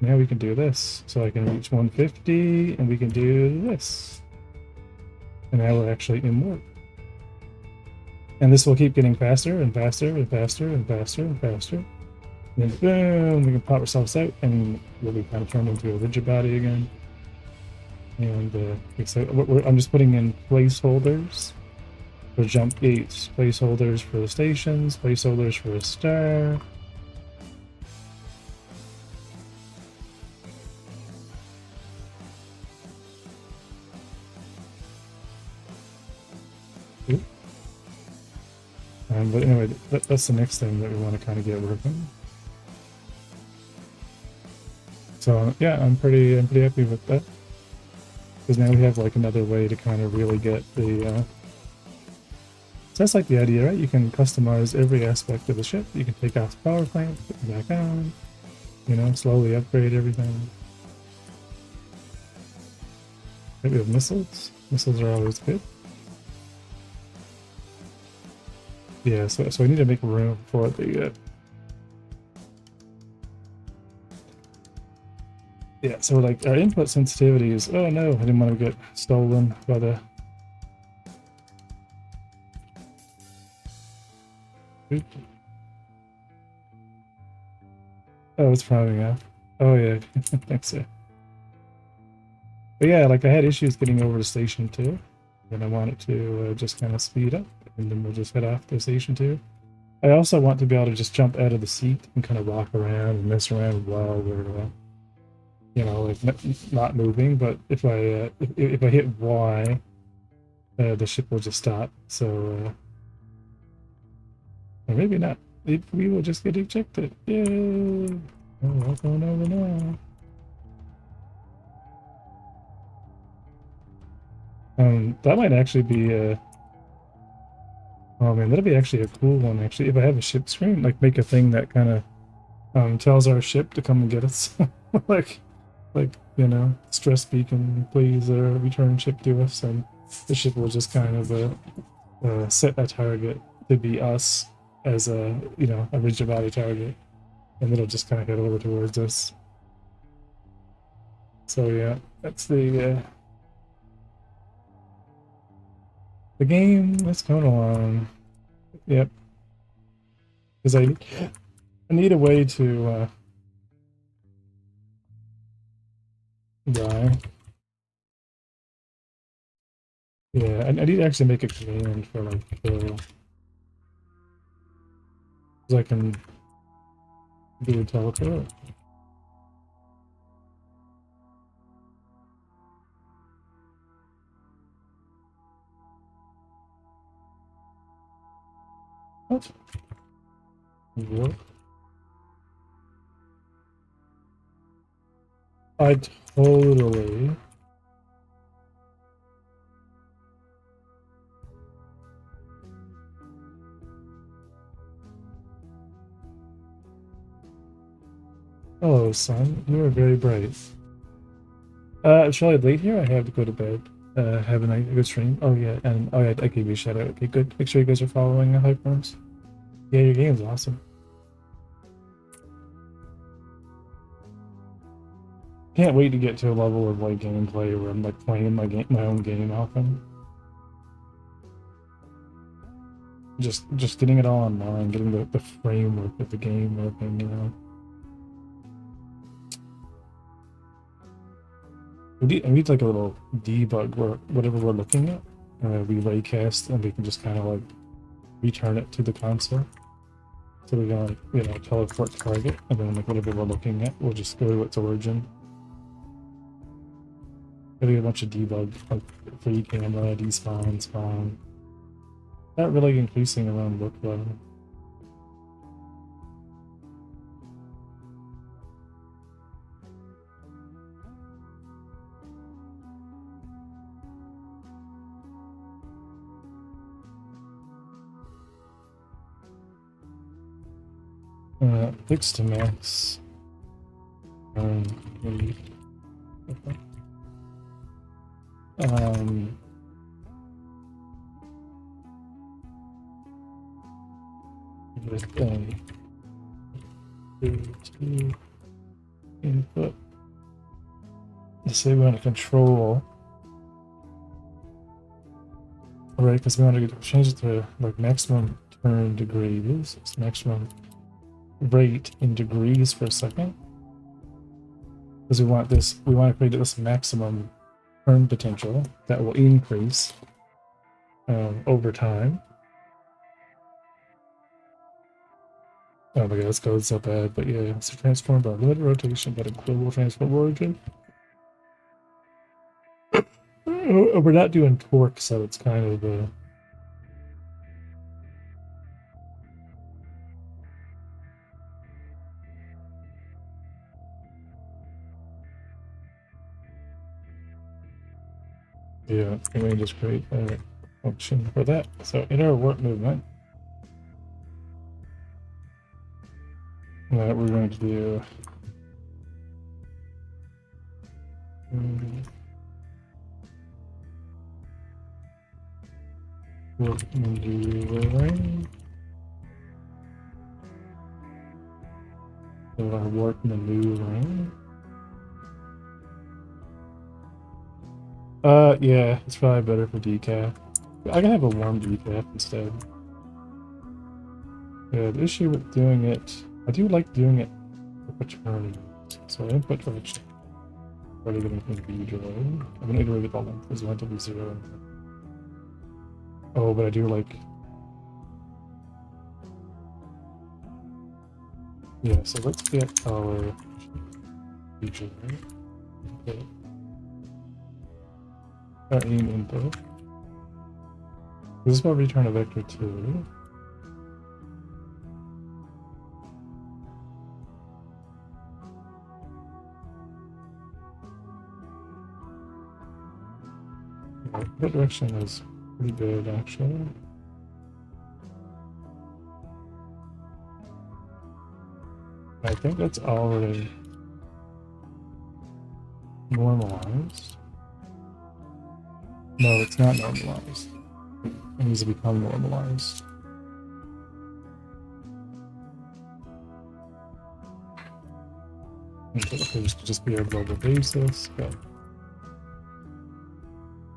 now we can do this. So I can reach 150 and we can do this. And now we're actually in warp. And this will keep getting faster and faster and faster and faster and faster. And then boom, we can pop ourselves out and we'll be kind of turned into a rigid body again. And so I'm just putting in placeholders for jump gates, placeholders for the stations, placeholders for a star. But anyway, that's the next thing that we want to kind of get working. So yeah, I'm pretty happy with that. Because now we have like another way to kind of really get the so that's like the idea, right? You can customize every aspect of the ship. You can take off the power plant, put it back on, slowly upgrade everything. Maybe we have missiles. Missiles are always good. Yeah, so I need to make room for the Yeah, so like our input sensitivity is, oh no, I didn't want to get stolen by the. Oop. Oh, it's probably off. Oh yeah, thanks. But yeah, like I had issues getting over to station 2, and I want it to just kind of speed up, and then we'll just head off to station 2. I also want to be able to just jump out of the seat and kind of walk around and mess around while we're, you know, like not moving. But if I hit Y, the ship will just stop. So, or maybe not. We will just get ejected. Yay! Oh, what's going over now? That might actually be oh man, that'd be actually a cool one. Actually, if I have a ship screen, like make a thing that kind of tells our ship to come and get us, like you know, stress beacon, please return ship to us, and the ship will just kind of set a target to be us as a you know a rigid body target, and it'll just kind of head over towards us. So yeah, that's the game that's going along. Yep, because I need a way to die. Yeah, I need to actually make a command for like kill, so I can do a teleport. What? What? I totally. Hello, son. You are very bright. It's really late here. I have to go to bed. Have a night, a good stream. Oh yeah, and oh yeah, I gave you a shout out. Okay, good. Make sure you guys are following Hyperforms. Yeah, your game's awesome. Can't wait to get to a level of like gameplay where I'm like playing my own game often. Just getting it all online, getting the framework of the game working, you know. I need like a little debug where whatever we're looking at, we raycast and we can just kind of like return it to the console. So we're gonna like, you know, teleport target, and then like whatever we're looking at, we'll just go to its origin. Maybe a bunch of debug, like free camera, despawn, spawn. Not really increasing around workload. Fix to max. Maybe. Okay. With two input. Let's say we want to control. Right, because we want to change it to like maximum turn degrees. It's maximum rate in degrees per second. Because we want to create this maximum turn potential that will increase over time. Oh my god, this code's so bad, but yeah, it's transformed by limited rotation but a global transform origin. We're not doing torque, so it's kind of yeah, let me just create a function for that. So in our warp movement, we're going to do warp maneuvering. So our warp maneuvering. Yeah, it's probably better for decaf. I can have a warm decaf instead. Yeah, the issue with doing it, I do like doing it for paternity. So input direction. Probably going to be joy. I'm going to iterate all length is going to be 0. Oh, but I do like. Yeah, so let's get our region. Okay. Our aim input. This is what return a vector 2. That direction is pretty good, actually. I think that's already normalized. No, it's not normalized. It needs to become normalized. Input appears to just be our global basis, but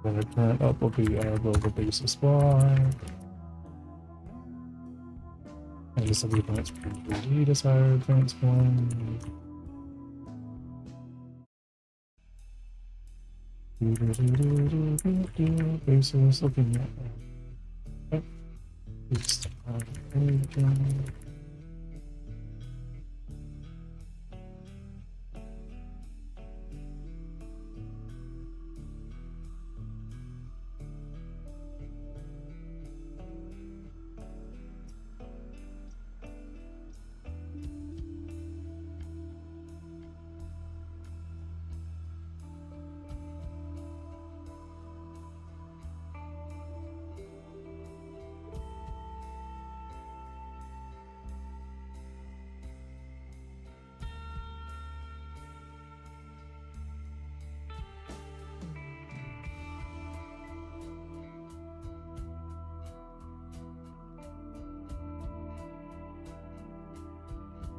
then our current up will be our global basis y. And this will be when it's pretty desired transform. Basis looking at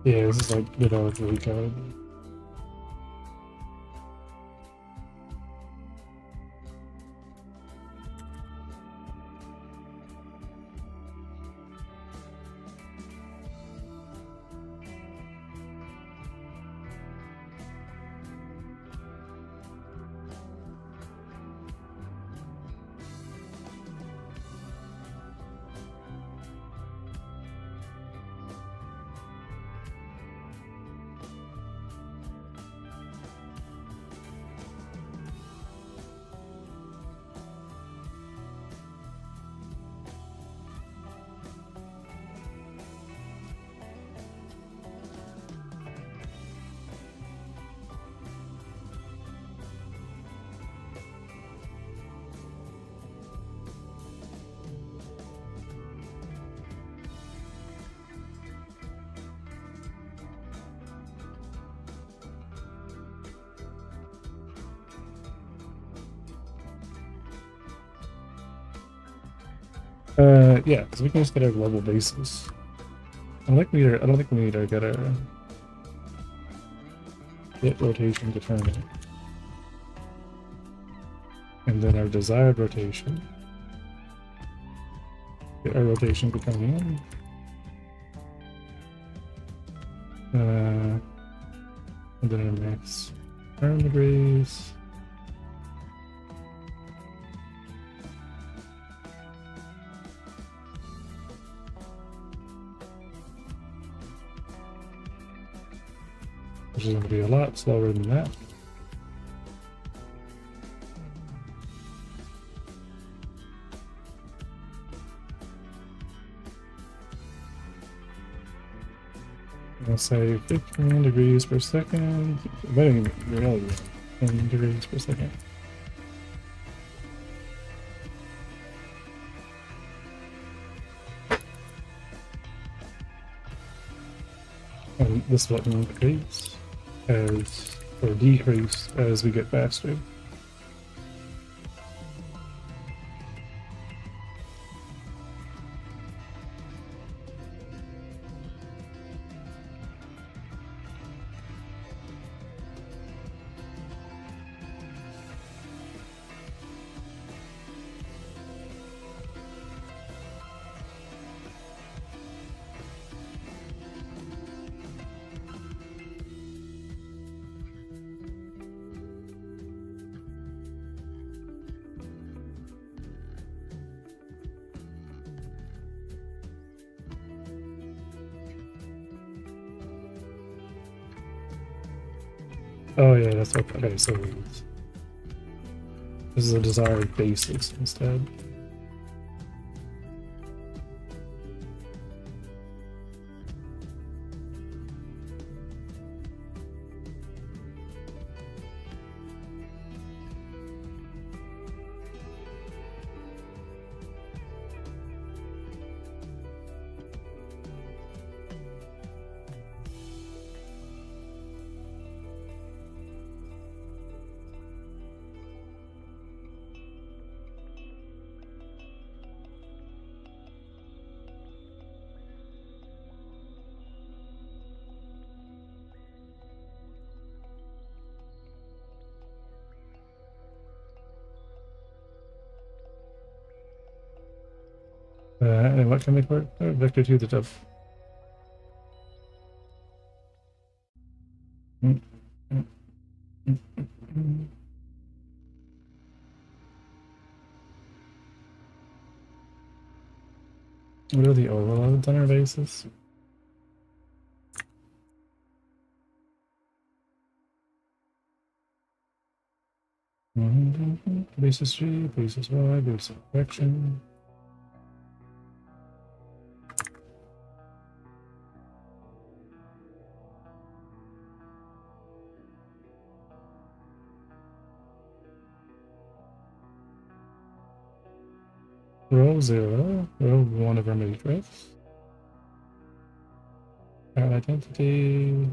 yeah, this is like really good. Yeah, because we can just get our global basis. I don't think we need to get our hit rotation determined. And then our desired rotation. Get our rotation determined. And then our max turn degrees. Which is going to be a lot slower than that. I'll say 15 degrees per second. But really 10 degrees per second. And this will increase as, or decrease as we get faster. Oh yeah, that's what. Okay, so this is a desired basis instead. And what can make work? Vector 2 the top. Mm, mm, mm, mm. What are the overloads on our basis? Basis G, basis Y, basis correction. Row 0, row 1 of our matrix. Our identity.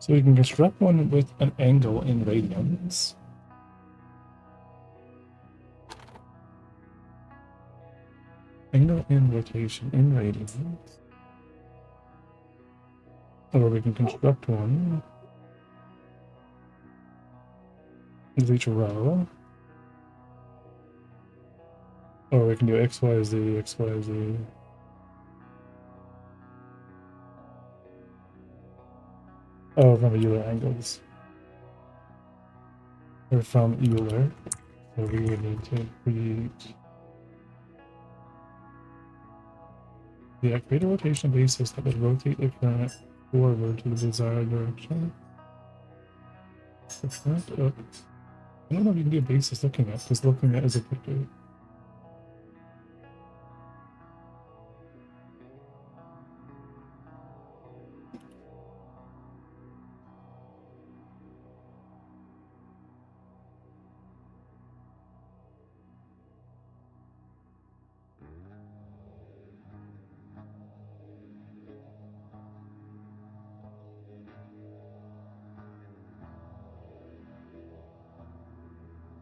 So we can construct one with an angle in radians. Angle in rotation in radians. Or we can construct one with each row. Or we can do X, Y, Z, X, Y, Z. Oh, from Euler angles. Or from Euler. So we would need to create create a rotation basis that would rotate the current forward to the desired direction. The current up. I don't know if you can do a basis looking at, because looking at is a vector.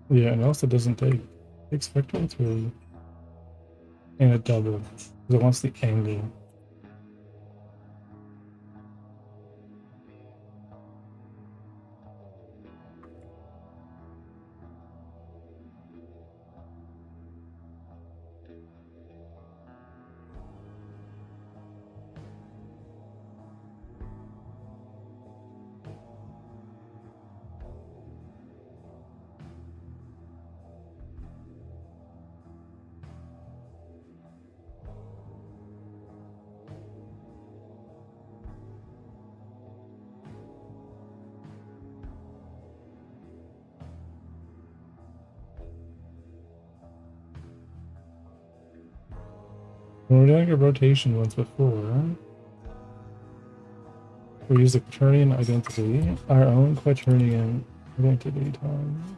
Yeah, and also doesn't take takes vector 3 and a double because it wants the angle. When we're doing a rotation once before, we use the quaternion identity, our own quaternion identity times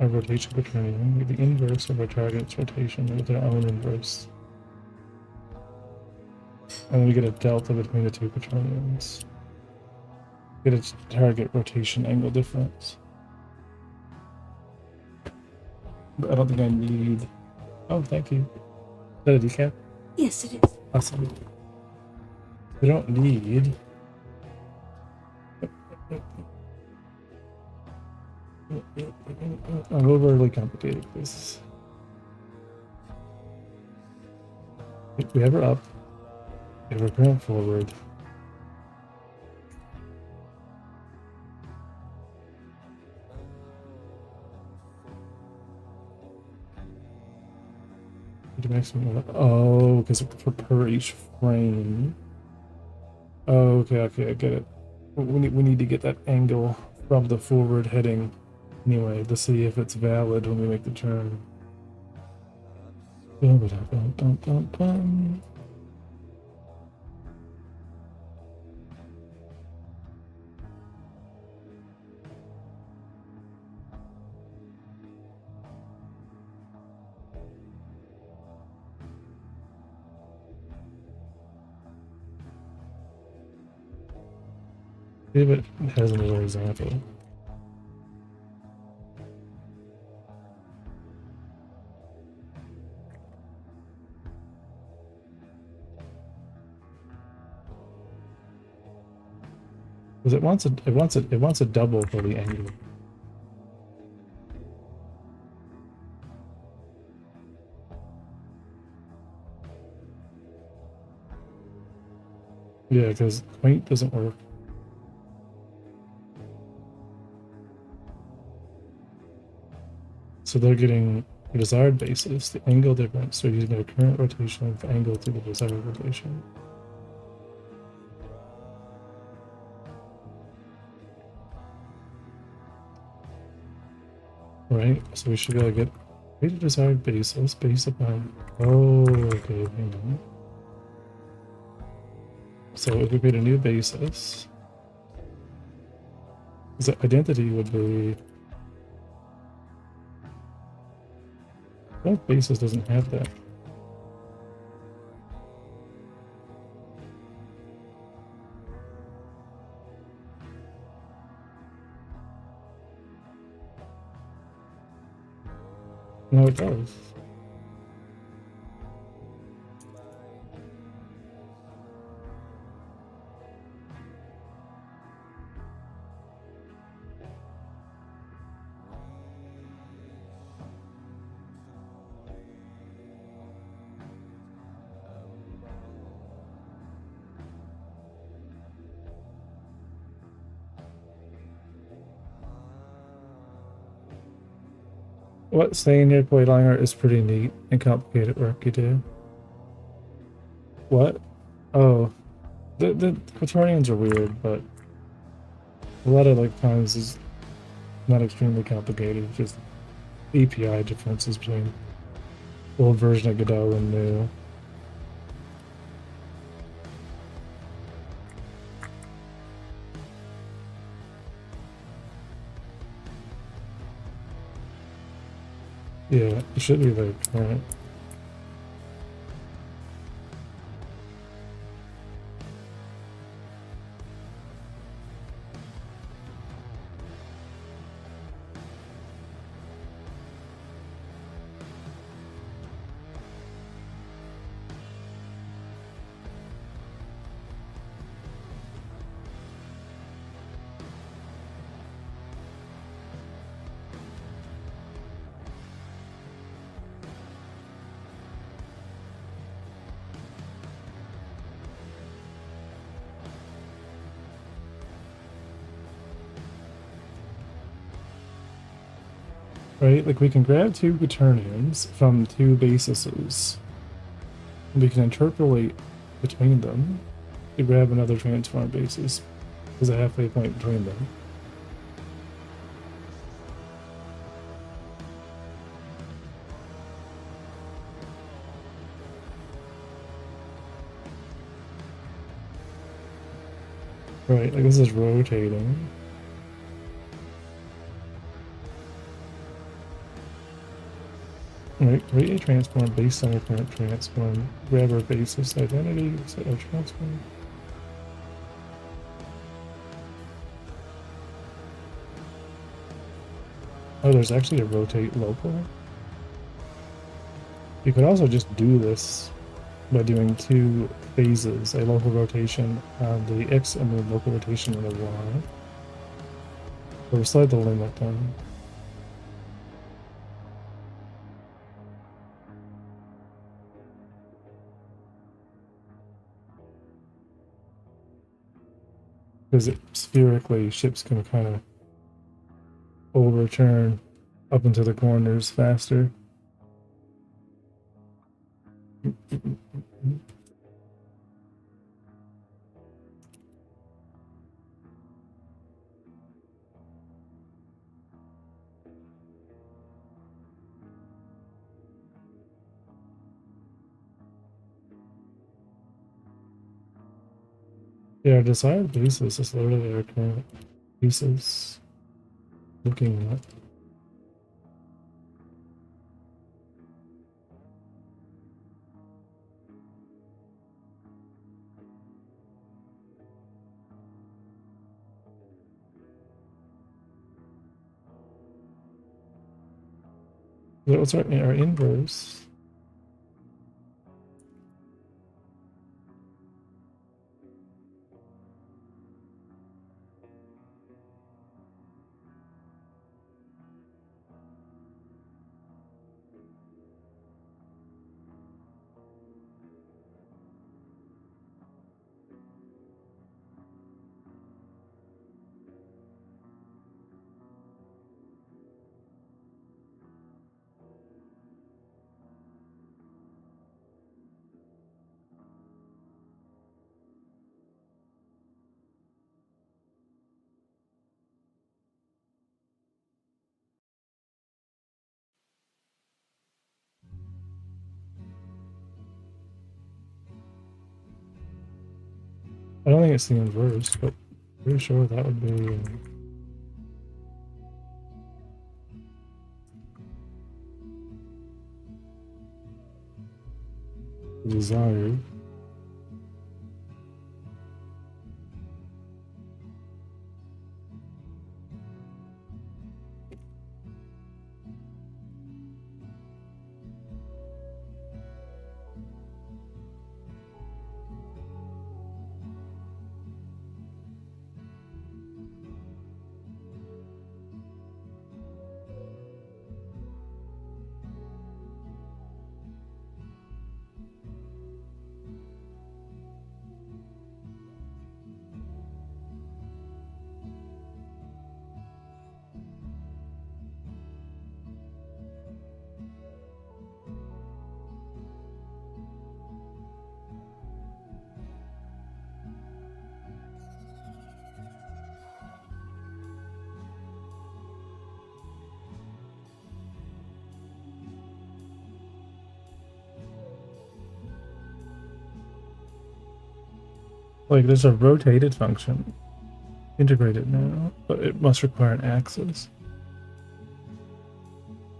our rotation quaternion, the inverse of our target's rotation with our own inverse. And then we get a delta between the two quaternions. Get a target rotation angle difference. But I don't think I need Oh, thank you. Is that a decaf? Yes, it is. Awesome. We don't need. I'm overly complicated this. We have her up. We have her current forward. The maximum. Oh, because for per each frame. Oh, okay, I get it. We need to get that angle from the forward heading anyway to see if it's valid when we make the turn. Bum, bum, bum, bum, bum. See if it has another example. Because it wants a double for the angle. Yeah, because quaint doesn't work. So they're getting the desired basis, the angle difference. So using their current rotation of angle to the desired rotation. Right? So we should be able to get the desired basis based upon. Oh, okay, hang on. So if we create a new basis, the identity would be. That basis doesn't have that. No, it does. What saying here, Poyliner, is pretty neat and complicated work you do. What? Oh, the Quaternions are weird, but a lot of like times is not extremely complicated. Just API differences between old version of Godot and new. Yeah, it should be like current. Right? Like we can grab two quaternions from two basises. And we can interpolate between them to grab another transform basis. There's a halfway point between them. Right, like this is rotating. Right, create a transform based on your current transform. Grab our basis identity, set our transform. Oh, there's actually a rotate local. You could also just do this by doing 2 phases, a local rotation on the X and then local rotation on the Y. So we slide the limit down. Because spherically, ships can kind of overturn up into the corners faster. Yeah, our desired basis is literally our current basis. Looking at. What's our inverse? I don't think it's the inverse, but pretty sure that would be desired. Like, there's a rotated function integrated now, but it must require an axis.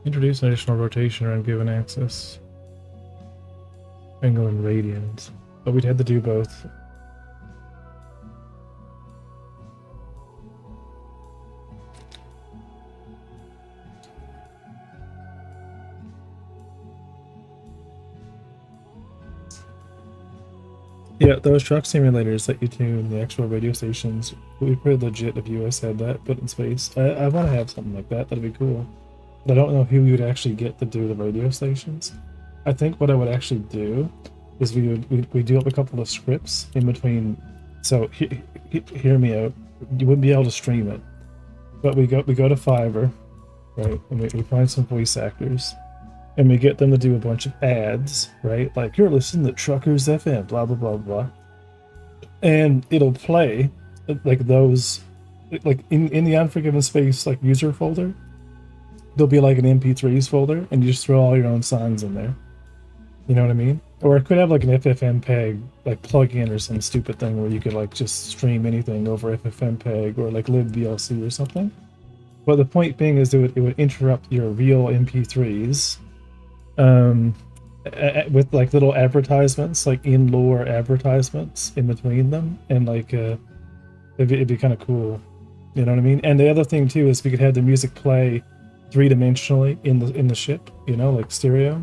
Introduce an additional rotation around given axis. Angle in radians. But we'd have to do both. Yeah, those truck simulators that you tune, the actual radio stations, would be pretty legit if US had that, but in space. I want to have something like that, that'd be cool. But I don't know who we would actually get to do the radio stations. I think what I would actually do is we do up a couple of scripts in between. So hear me out. You wouldn't be able to stream it, but we go to Fiverr, right? And we find some voice actors, and we get them to do a bunch of ads, right? Like, you're listening to Truckers FM, blah, blah, blah, blah. And it'll play, like, those, like, in the Unforgiven Space, like, user folder, there'll be, like, an MP3s folder, and you just throw all your own songs in there. You know what I mean? Or it could have, like, an FFmpeg, like, plug-in or some stupid thing where you could, like, just stream anything over FFmpeg or, like, libVLC or something. But the point being is it would interrupt your real MP3s, with like little advertisements, like in-lore advertisements in between them, and like it'd be kind of cool, you know what I mean? And the other thing too is we could have the music play 3-dimensionally in the ship, you know, like stereo.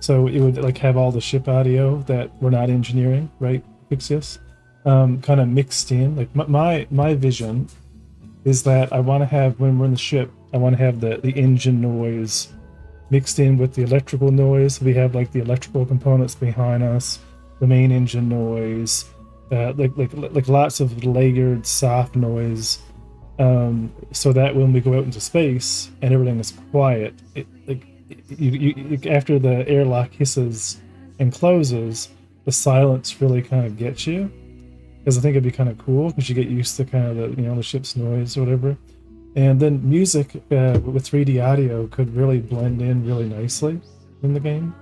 So it would like have all the ship audio that we're not engineering, right, Fixius? Kind of mixed in. Like my vision is that I want to have, when we're in the ship, I want to have the engine noise mixed in with the electrical noise. We have like the electrical components behind us, the main engine noise, like lots of layered soft noise, so that when we go out into space and everything is quiet, after the airlock hisses and closes, the silence really kind of gets you. Because I think it'd be kind of cool because you get used to kind of the ship's noise or whatever. And then music with 3D audio could really blend in really nicely in the game.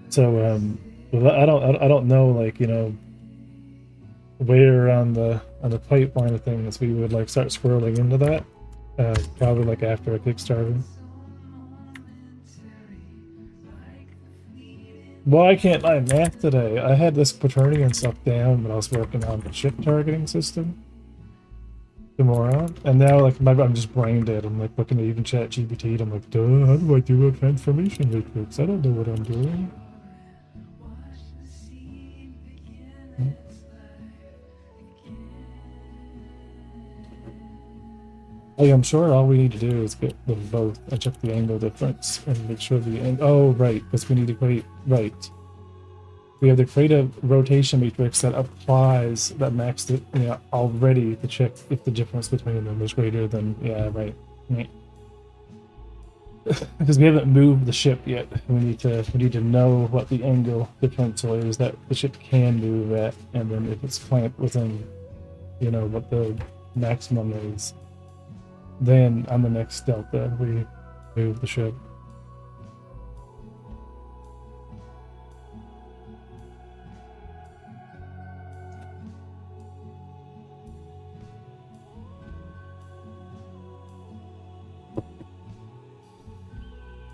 So I don't know, like, where on the pipeline of things we would like start swirling into that. Probably like after a Kickstarter. Well, I can't lie, math today. I had this quaternion stuff down when I was working on the ship targeting system tomorrow, and now like I'm just brain dead. I'm like looking at even chat GPT and I'm like, duh, how do I do a transformation matrix? I don't know what I'm doing. Like, I'm sure all we need to do is get them both and check the angle difference and make sure the angle. Oh, right, because we need to create, right. We have to create a rotation matrix that applies, that maxed it, already to check if the difference between them is greater than, yeah, right. Because we haven't moved the ship yet. We need to know what the angle differential is that the ship can move at, and then if it's clamped within, what the maximum is, then on the next delta we move the ship.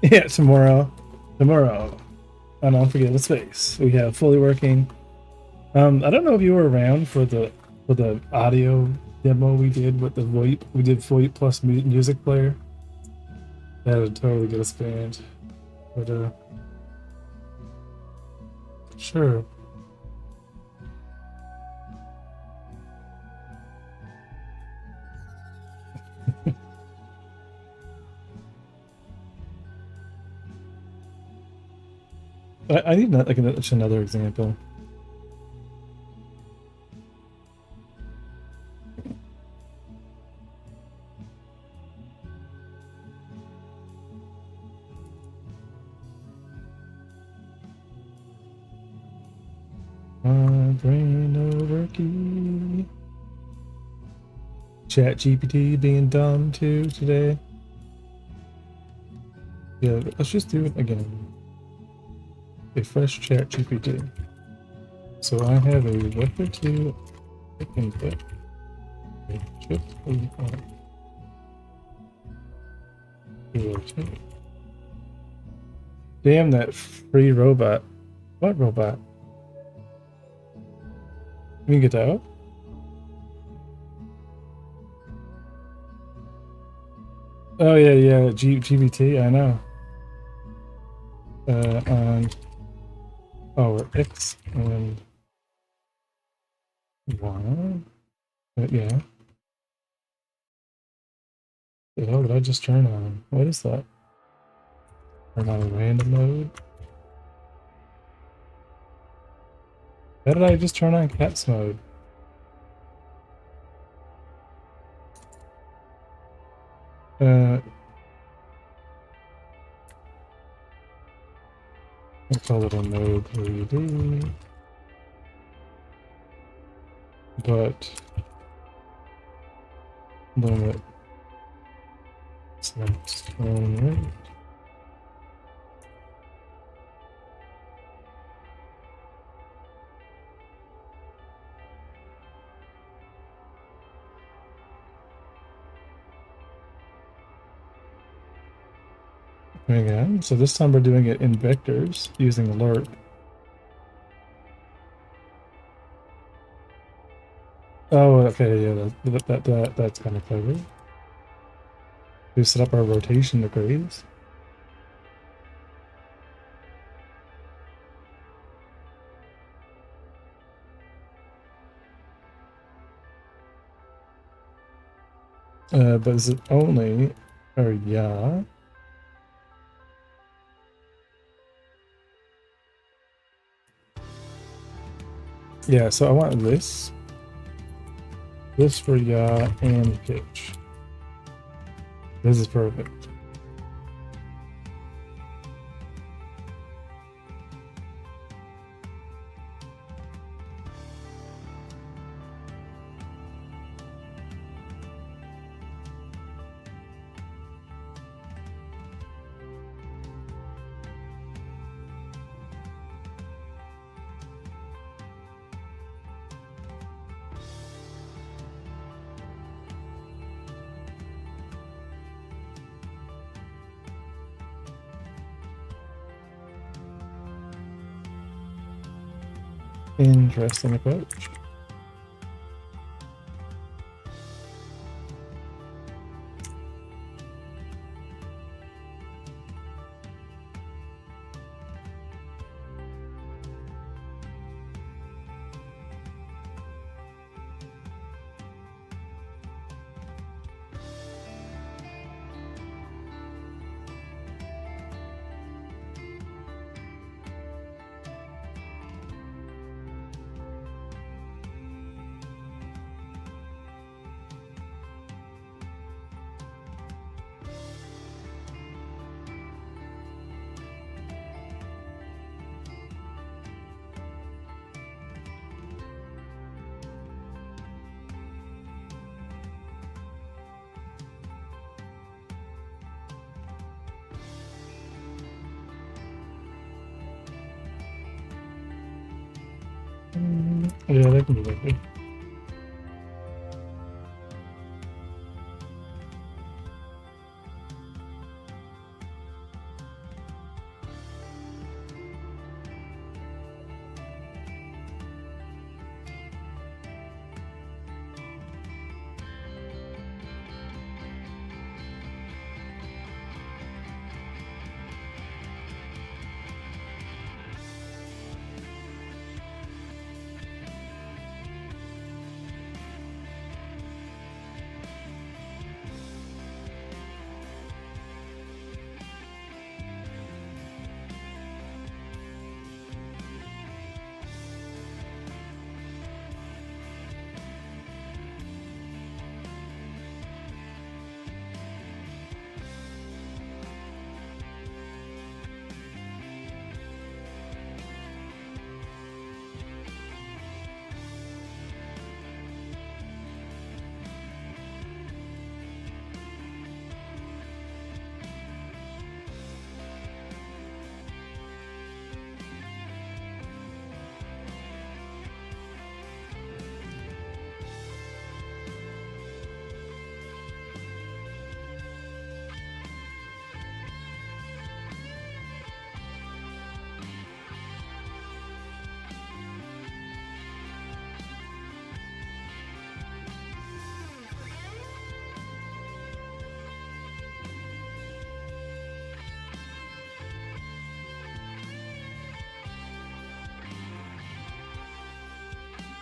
Yeah, tomorrow on Unforgiven Space we have fully working. I don't know if you were around for the audio demo we did with the VoIP. We did VoIP plus music player. That would totally get us banned. But sure. I need like another example. My brain over key. Chat GPT being dumb too today. Yeah, let's just do it again. A fresh chat GPT. So I have a vector 2 input. Shift Damn that free robot. What robot? You can get out? Oh yeah, GBT, I know. On X and Y. Yeah. The hell did I just turn on? What is that? Turn on random mode? How did I just turn on caps mode? I call it a mode 3D. But limit select tone rate. Again, so this time we're doing it in vectors using alert. Oh, okay, yeah, that's kind of clever. We set up our rotation degrees. But is it only, or yeah. Yeah, so I want this for yaw and pitch. This is perfect. Interesting approach. Yeah, that can be good.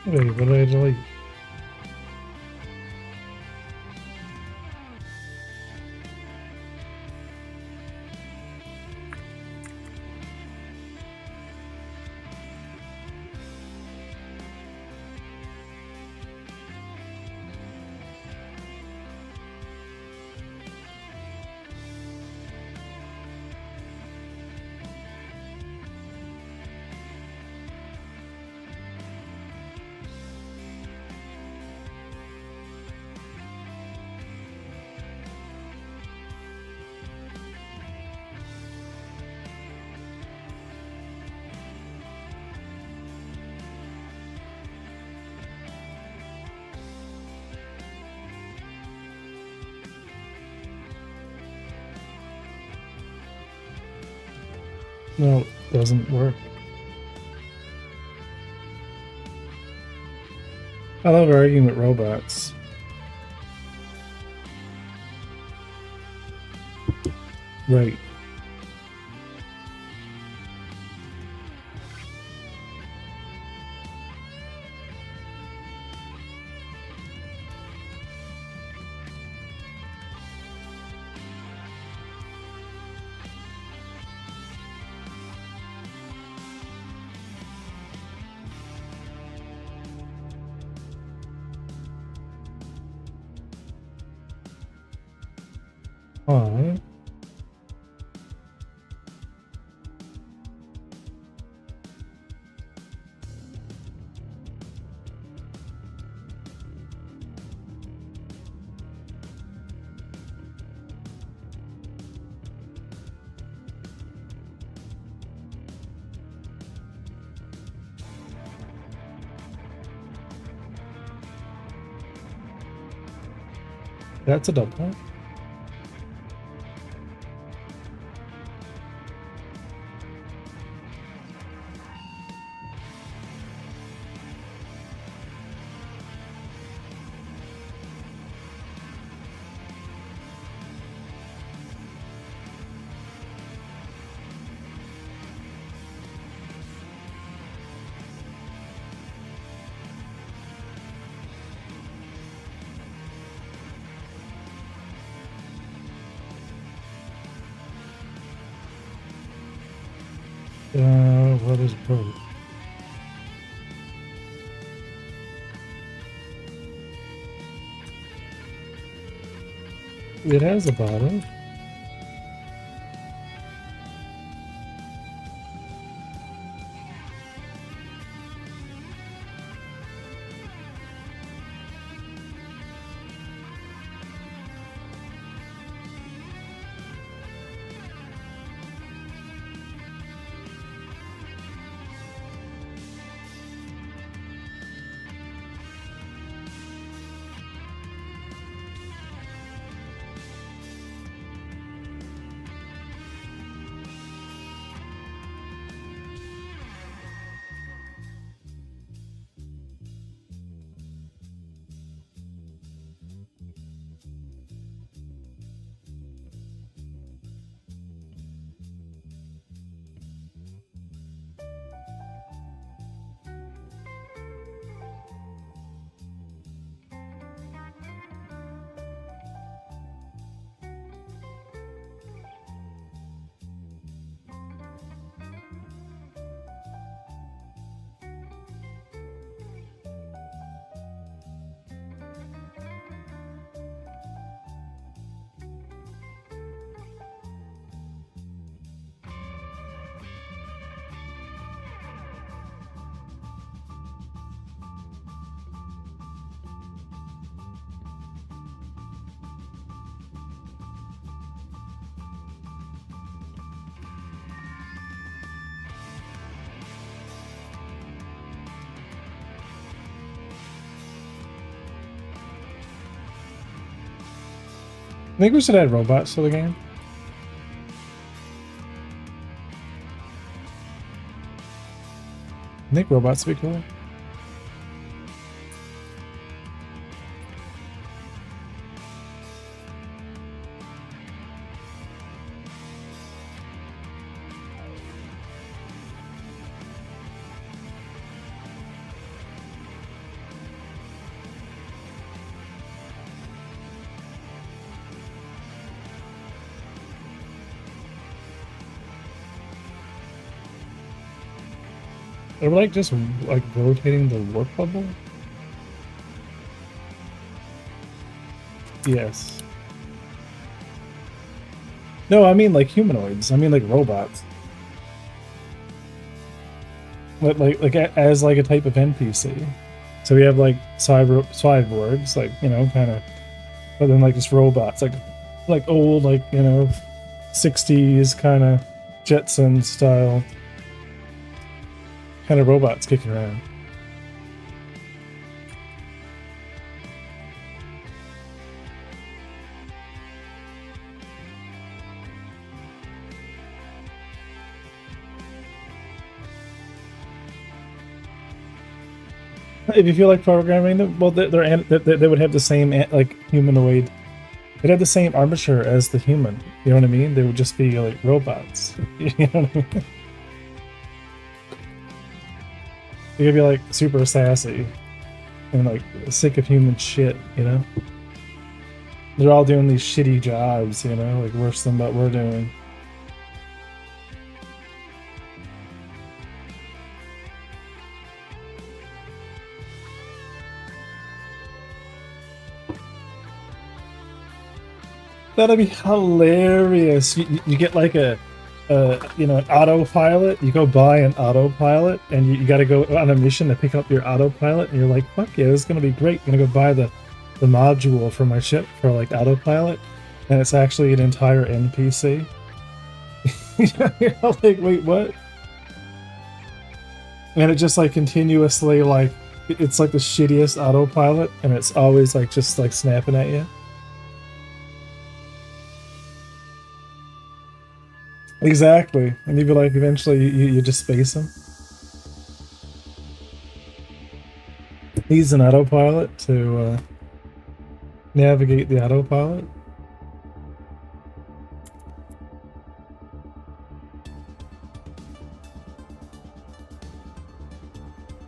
Wait, what did I delete? No, it doesn't work. I love arguing with robots. Right. Alright. That's a double. What is both? It has a bottom. I think we should add robots to the game. I think robots would be cool. Or like just like rotating the warp bubble? Yes. No, I mean like humanoids. I mean like robots. Like as like a type of NPC. So we have like cyborgs, like, you know, kind of, but then like just robots, like old, like, you know, 60s kind of Jetson style kind of robots kicking around. If you feel like programming them, well, they would have the same like humanoid They'd have the same armature as the human. You know what I mean? They would just be like robots. You know what I mean? They could be like super sassy and like sick of human shit, you know? They're all doing these shitty jobs, you know, like worse than what we're doing. That'd be hilarious. You get like you know, an autopilot. You go buy an autopilot, and you got to go on a mission to pick up your autopilot. And you're like, "Fuck yeah, this is gonna be great." I'm gonna go buy the module for my ship for like autopilot, and it's actually an entire NPC. You're like, wait, what? And it just like continuously like it's like the shittiest autopilot, and it's always like just like snapping at you. Exactly, and you'd be like, eventually you just space him. He's an autopilot to navigate the autopilot.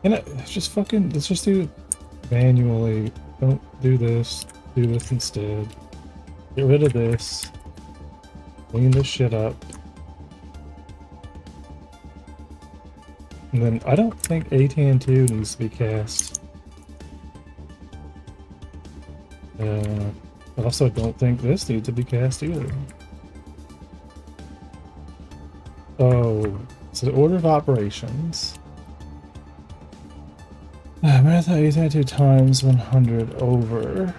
And it's just fucking, let's just do it manually. Don't do this. Do this instead. Get rid of this. Clean this shit up. And then I don't think ATN2 needs to be cast. I also don't think this needs to be cast either. Oh, so the order of operations. Math out ATN2 times 100 over.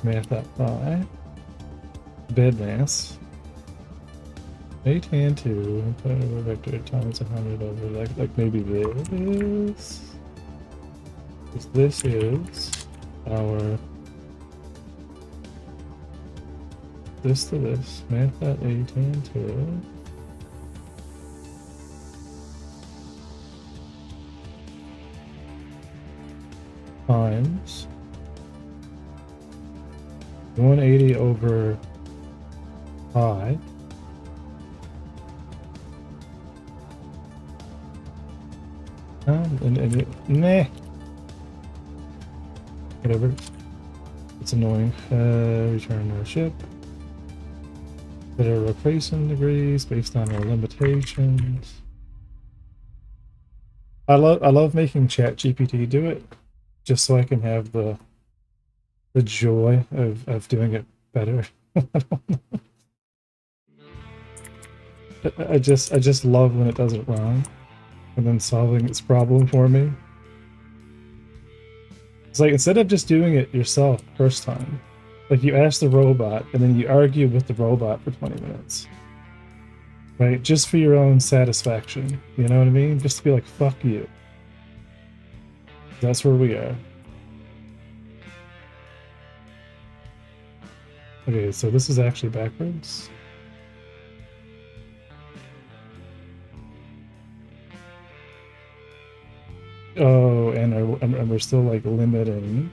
Math that by. Bed mass. ATN2 put over vector times 100 over like maybe this. Because this is our this to this. Math that ATN2. Times 180 over pi. Meh. Whatever. It's annoying. Return our ship. Set our rotation degrees based on our limitations. I love making ChatGPT do it, just so I can have the joy of doing it better. I just love when it does it wrong, and then solving its problem for me. It's like, instead of just doing it yourself first time, like you ask the robot and then you argue with the robot for 20 minutes. Right? Just for your own satisfaction. You know what I mean? Just to be like, fuck you. That's where we are. Okay, so this is actually backwards. Oh, and we're still like limiting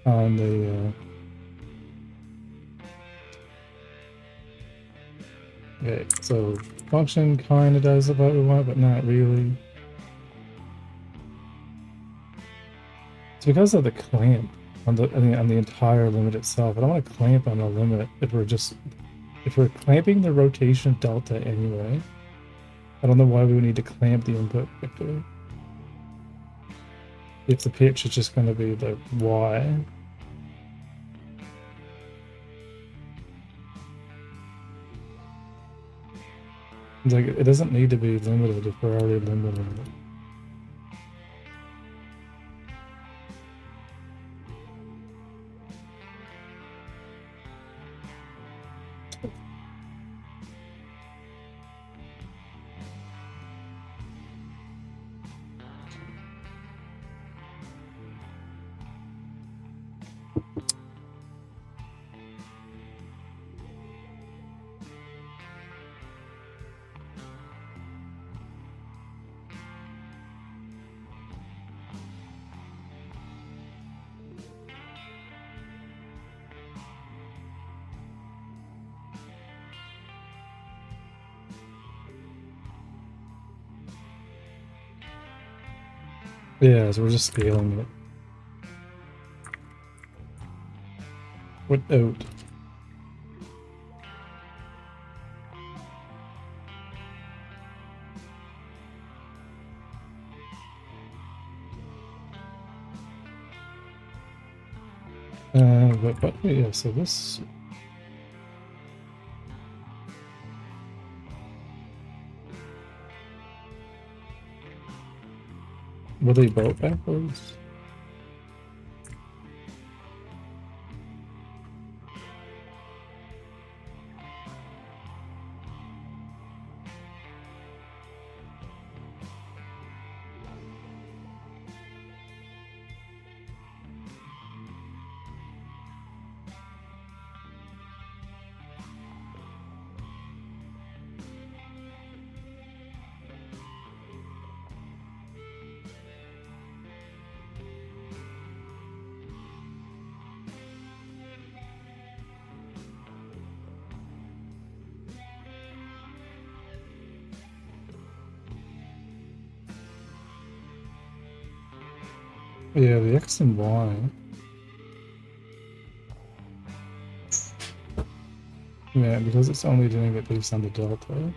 on the okay, so function kind of does what we want, but not really. It's because of the clamp on the entire limit itself. I don't want to clamp on the limit if we're clamping the rotation delta anyway. I don't know why we would need to clamp the input vector. If the pitch is just going to be the y. It's like, it doesn't need to be limited if we're already limited. Yeah, so we're just scaling it. Without. But yeah, so this. Were they both backwards? Yeah, the X and Y. Yeah, because it's only doing it based on the delta.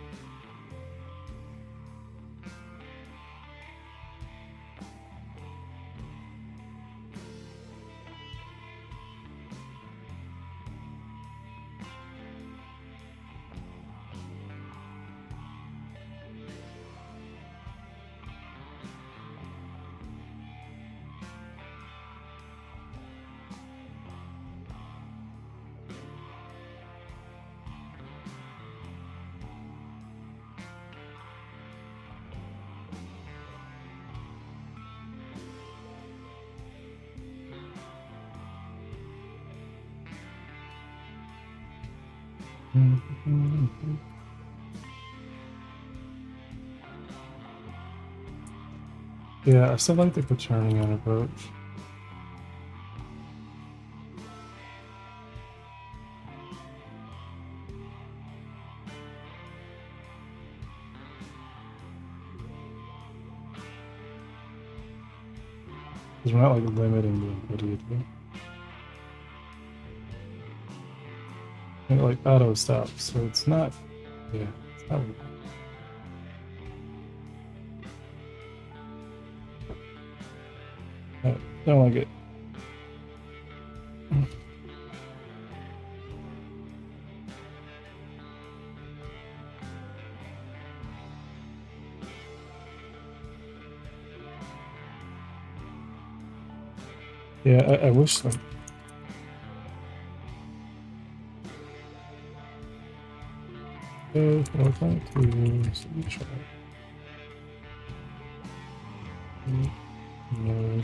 Yeah, I still like the Quaternion approach. Because we're not like limiting the ability. And it like auto stops, so it's not. Yeah, it's not. I don't like it. Yeah, I wish like. So 4.2, so we try. No,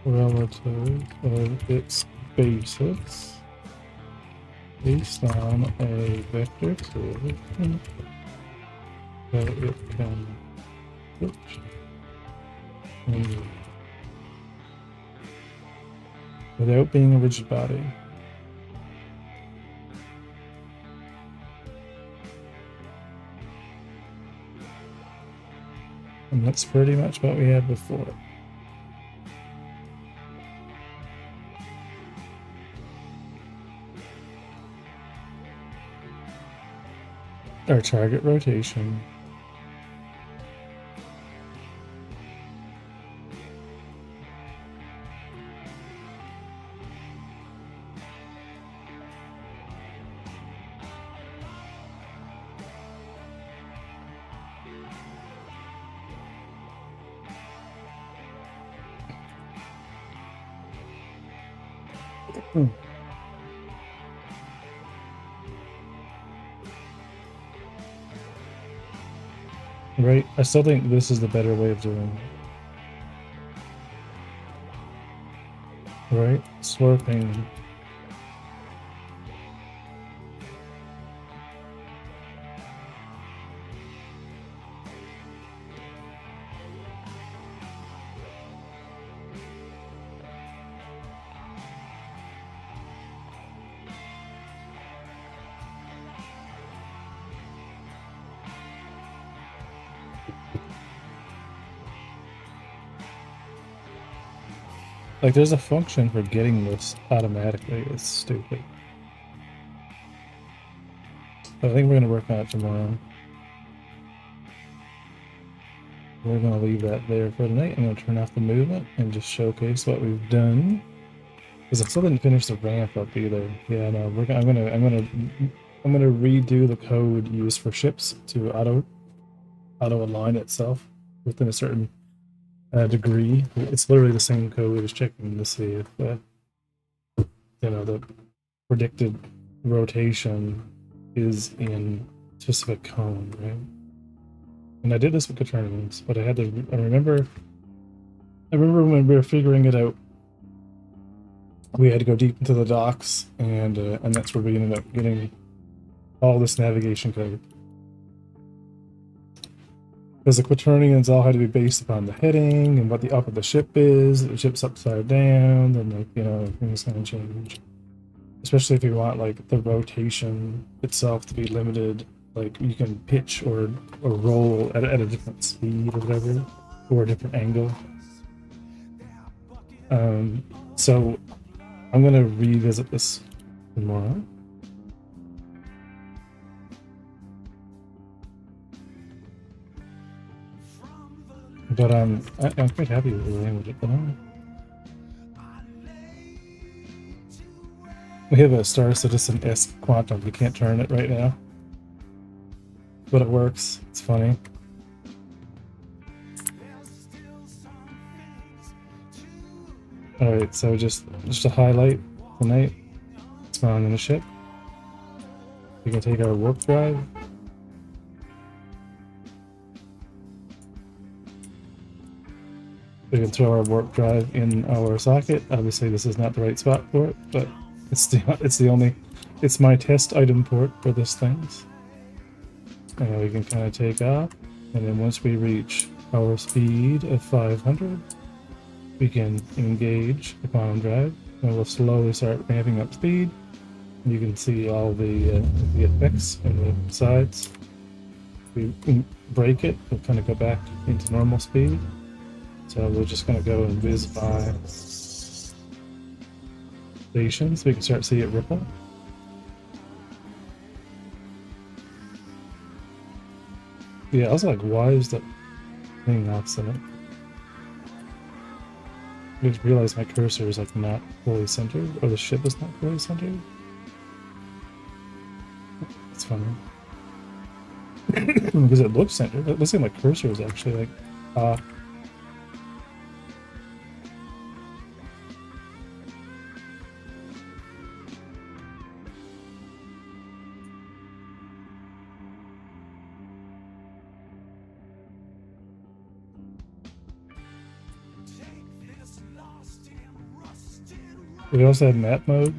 relative of its basis based on a vector curve that it can switch without being a rigid body. And that's pretty much what we had before. Our target rotation. Right? I still think this is the better way of doing it. Right? Slurping. Like, there's a function for getting this automatically. It's stupid. But I think we're gonna work on it tomorrow. We're gonna leave that there for tonight. I'm gonna turn off the movement and just showcase what we've done. Because I still didn't finish the ramp up either. Yeah, no, I'm gonna redo the code used for ships to auto align itself within a certain degree. It's literally the same code. Just checking to see if the predicted rotation is in specific cone, right? And I did this with Quaternions, but I remember when we were figuring it out, we had to go deep into the docks, and that's where we ended up getting all this navigation code. Because the Quaternions all had to be based upon the heading and what the up of the ship is. If the ship's upside down, then things gonna change. Especially if you want like the rotation itself to be limited, like you can pitch or roll at a different speed or whatever, or a different angle. So I'm gonna revisit this tomorrow. But I'm quite happy with the language at the moment. We have a Star Citizen S Quantum. We can't turn it right now, but it works. It's funny. All right, so just to highlight tonight, spawn in a ship. We can take our warp drive. We can throw our warp drive in our socket. Obviously, this is not the right spot for it, but it's my test item port for this thing. And we can kind of take off, and then once we reach power speed of 500, we can engage the quantum drive, and we'll slowly start ramping up speed. You can see all the effects on the sides. If we break it, we'll kind of go back into normal speed. So we're just going to go and whiz by stations. We can start to see it ripple. Yeah, I was like, why is that thing off center? I just realized my cursor is like not fully centered, or the ship is not fully centered. It's funny. Because it looks centered. It looks like my cursor is actually like off. We also have map mode.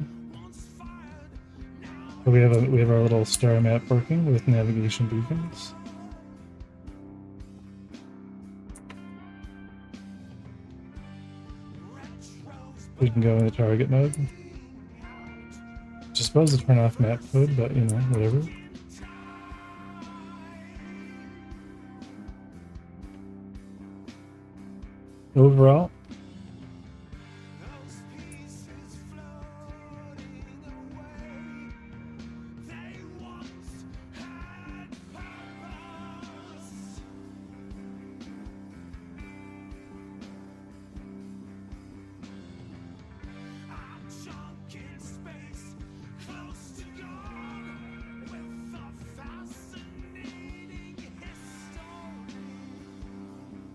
We have our little star map working with navigation beacons. We can go into target mode. Just supposed to turn off map mode, but whatever. Overall,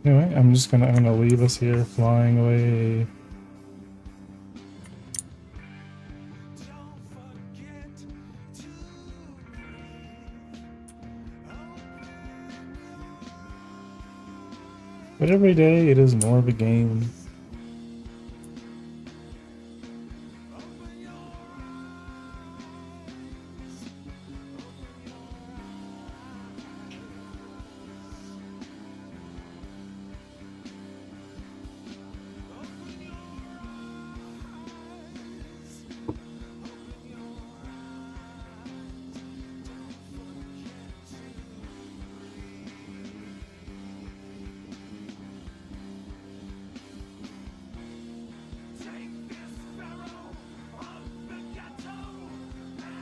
anyway, I'm gonna leave us here flying away. But every day it is more of a game.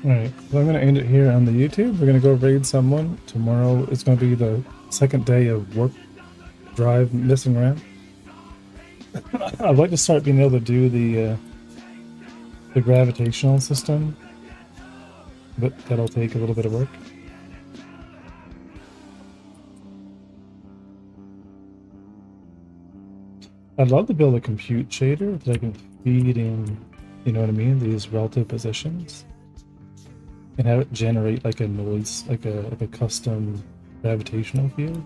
Alright, so I'm going to end it here on the YouTube. We're going to go raid someone. Tomorrow it's going to be the second day of work drive messing around. I'd like to start being able to do the gravitational system, but that'll take a little bit of work. I'd love to build a compute shader that I can feed in, you know what I mean, these relative positions, and have it generate like a noise, like a custom gravitational field,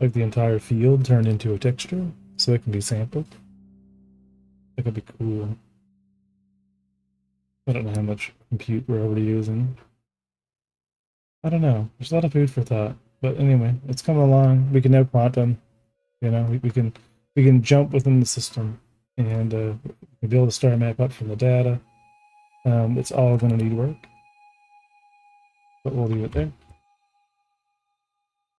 like the entire field turned into a texture, so it can be sampled. That could be cool. I don't know how much compute we're already using. I don't know. There's a lot of food for thought. But anyway, it's coming along. We can now quantum. You know, we can jump within the system, and we can build a star map up from the data. It's all going to need work, but we'll leave it there.